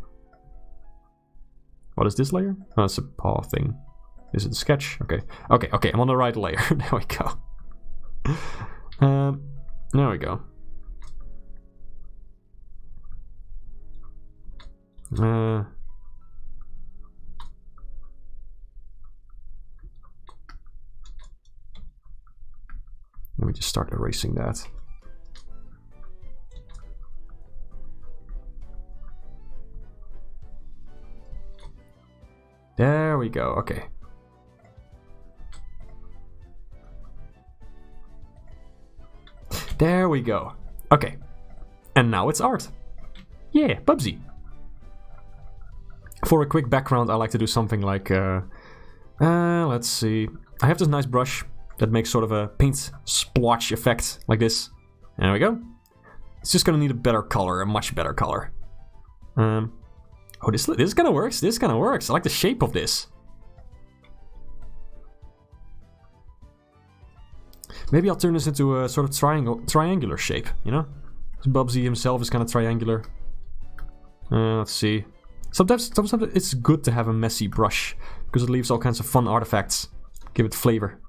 [SPEAKER 1] What is this layer? Oh, it's a paw thing. Is it a sketch? Okay. Okay, I'm on the right layer. There we go. There we go. Let me just start erasing that. There we go, okay. There we go. Okay. And now it's art. Yeah, Bubsy. For a quick background, I like to do something like... let's see. I have this nice brush that makes sort of a paint splotch effect, like this. There we go. It's just gonna need a better color, a much better color. Oh, this kind of works. This kind of works. I like the shape of this. Maybe I'll turn this into a sort of triangular shape, you know? Bubsy himself is kind of triangular. Let's see. Sometimes it's good to have a messy brush, because it leaves all kinds of fun artifacts. Give it flavor.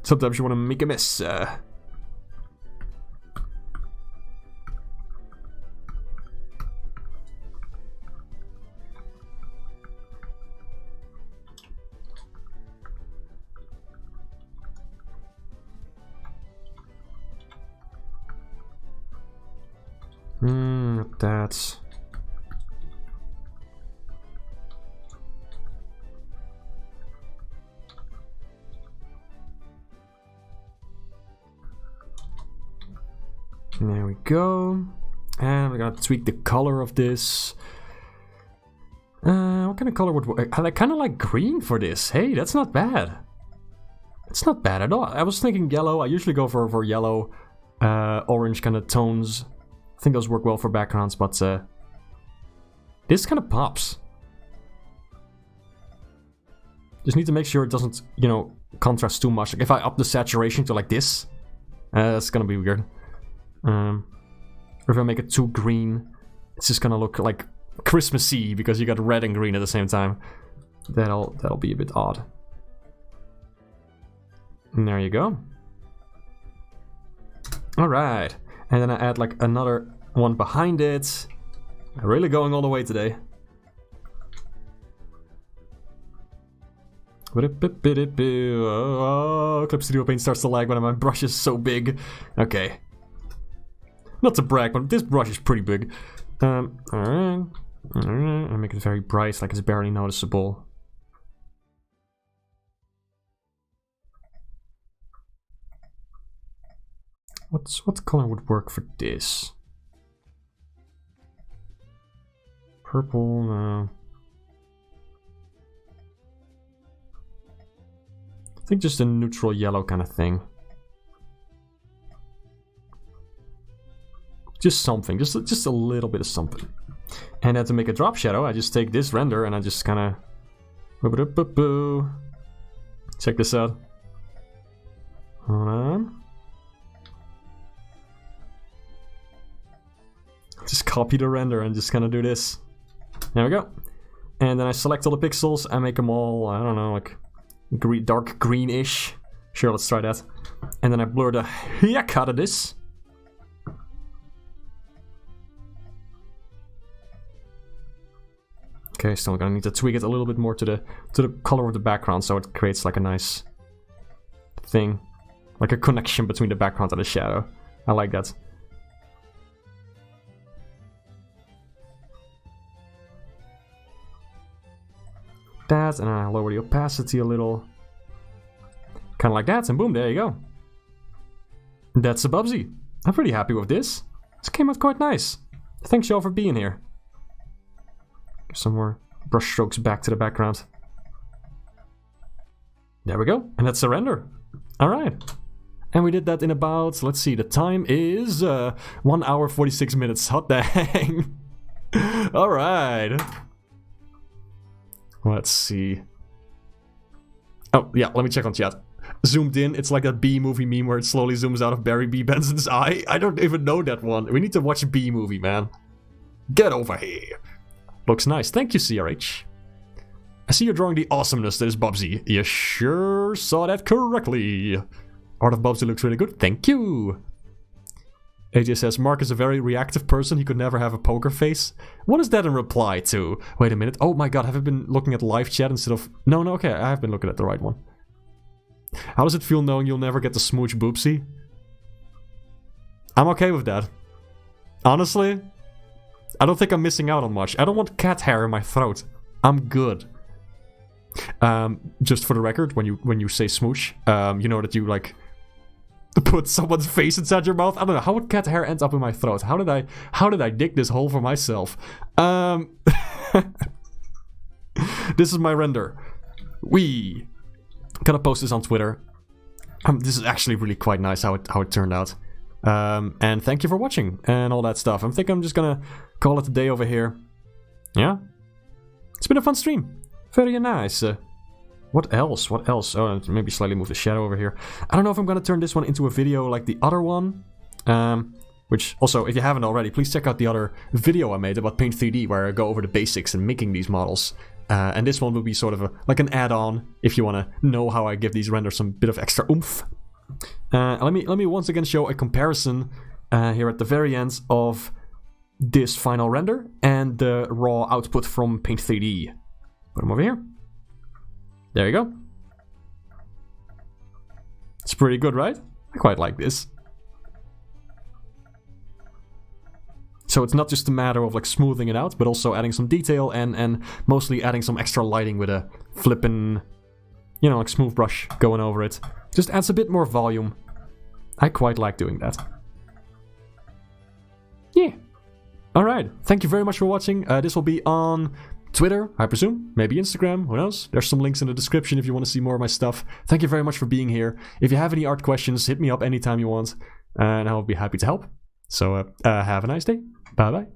[SPEAKER 1] Sometimes you want to make a mess. That's... There we go. And we're gonna tweak the color of this. What kind of color would work? I kind of like green for this. Hey, that's not bad. It's not bad at all. I was thinking yellow. I usually go for yellow, orange kind of tones. I think those work well for backgrounds, but this kind of pops. Just need to make sure it doesn't, you know, contrast too much. Like if I up the saturation to like this, that's gonna be weird. Or if I make it too green, it's just gonna look like Christmassy because you got red and green at the same time. That'll be a bit odd. And there you go. All right. And then I add like another one behind it. I'm really going all the way today. Oh, Clip Studio Paint starts to lag when my brush is so big. Okay. Not to brag, but this brush is pretty big. Alright. I make it very bright, like it's barely noticeable. What color would work for this? Purple, no. I think just a neutral yellow kind of thing. Just something, just a little bit of something. And then to make a drop shadow, I just take this render and I just kind of... Check this out. Hold on. Just copy the render and just kind of do this. There we go. And then I select all the pixels. I make them all, I don't know, like dark greenish. Sure, let's try that. And then I blur the heck out of this. Okay, still gonna need to tweak it a little bit more to the color of the background, so it creates like a nice thing, like a connection between the background and the shadow. I like that. That, and I lower the opacity a little, kind of like that, and boom, there you go. That's a Bubsy. I'm pretty happy with this. This came out quite nice. Thanks y'all for being here. Give some more brush strokes back to the background. There we go, and that's a render. Alright. And we did that in about, let's see, the time is 1 hour 46 minutes. Hot dang. Alright. Let's see. Oh, yeah, let me check on chat. Zoomed in, it's like that B-movie meme where it slowly zooms out of Barry B. Benson's eye. I don't even know that one. We need to watch a B-movie, man. Get over here. Looks nice. Thank you, CRH. I see you're drawing the awesomeness that is Bubsy. You sure saw that correctly. Art of Bubsy looks really good. Thank you. AJ says, Mark is a very reactive person. He could never have a poker face. What is that in reply to? Wait a minute. Oh my god, have I been looking at live chat instead of... No, okay, I have been looking at the right one. How does it feel knowing you'll never get to smooch Bubsy? I'm okay with that. Honestly, I don't think I'm missing out on much. I don't want cat hair in my throat. I'm good. Just for the record, when you say smooch, you know that you like put someone's face inside your mouth. I don't know, how would cat hair end up in my throat? How did I dig this hole for myself? This is my render. We gonna post this on Twitter. This is actually really quite nice how it turned out. And thank you for watching and all that stuff. I think I'm just gonna call it a day over here. Yeah, it's been a fun stream. Very nice. What else? What else? Oh, maybe slightly move the shadow over here. I don't know if I'm gonna turn this one into a video like the other one. Which also, if you haven't already, please check out the other video I made about Paint 3D where I go over the basics and making these models. And this one will be sort of like an add-on if you want to know how I give these renders some bit of extra oomph. Let me once again show a comparison here at the very end of this final render and the raw output from Paint 3D. Put them over here. There you go. It's pretty good, right? I quite like this. So it's not just a matter of like smoothing it out, but also adding some detail and mostly adding some extra lighting with a flippin', you know, like smooth brush going over it. Just adds a bit more volume. I quite like doing that. Yeah. Alright, thank you very much for watching. This will be on Twitter, I presume, maybe Instagram, who knows? There's some links in the description if you want to see more of my stuff. Thank you very much for being here. If you have any art questions, hit me up anytime you want, and I'll be happy to help. So, have a nice day. Bye-bye.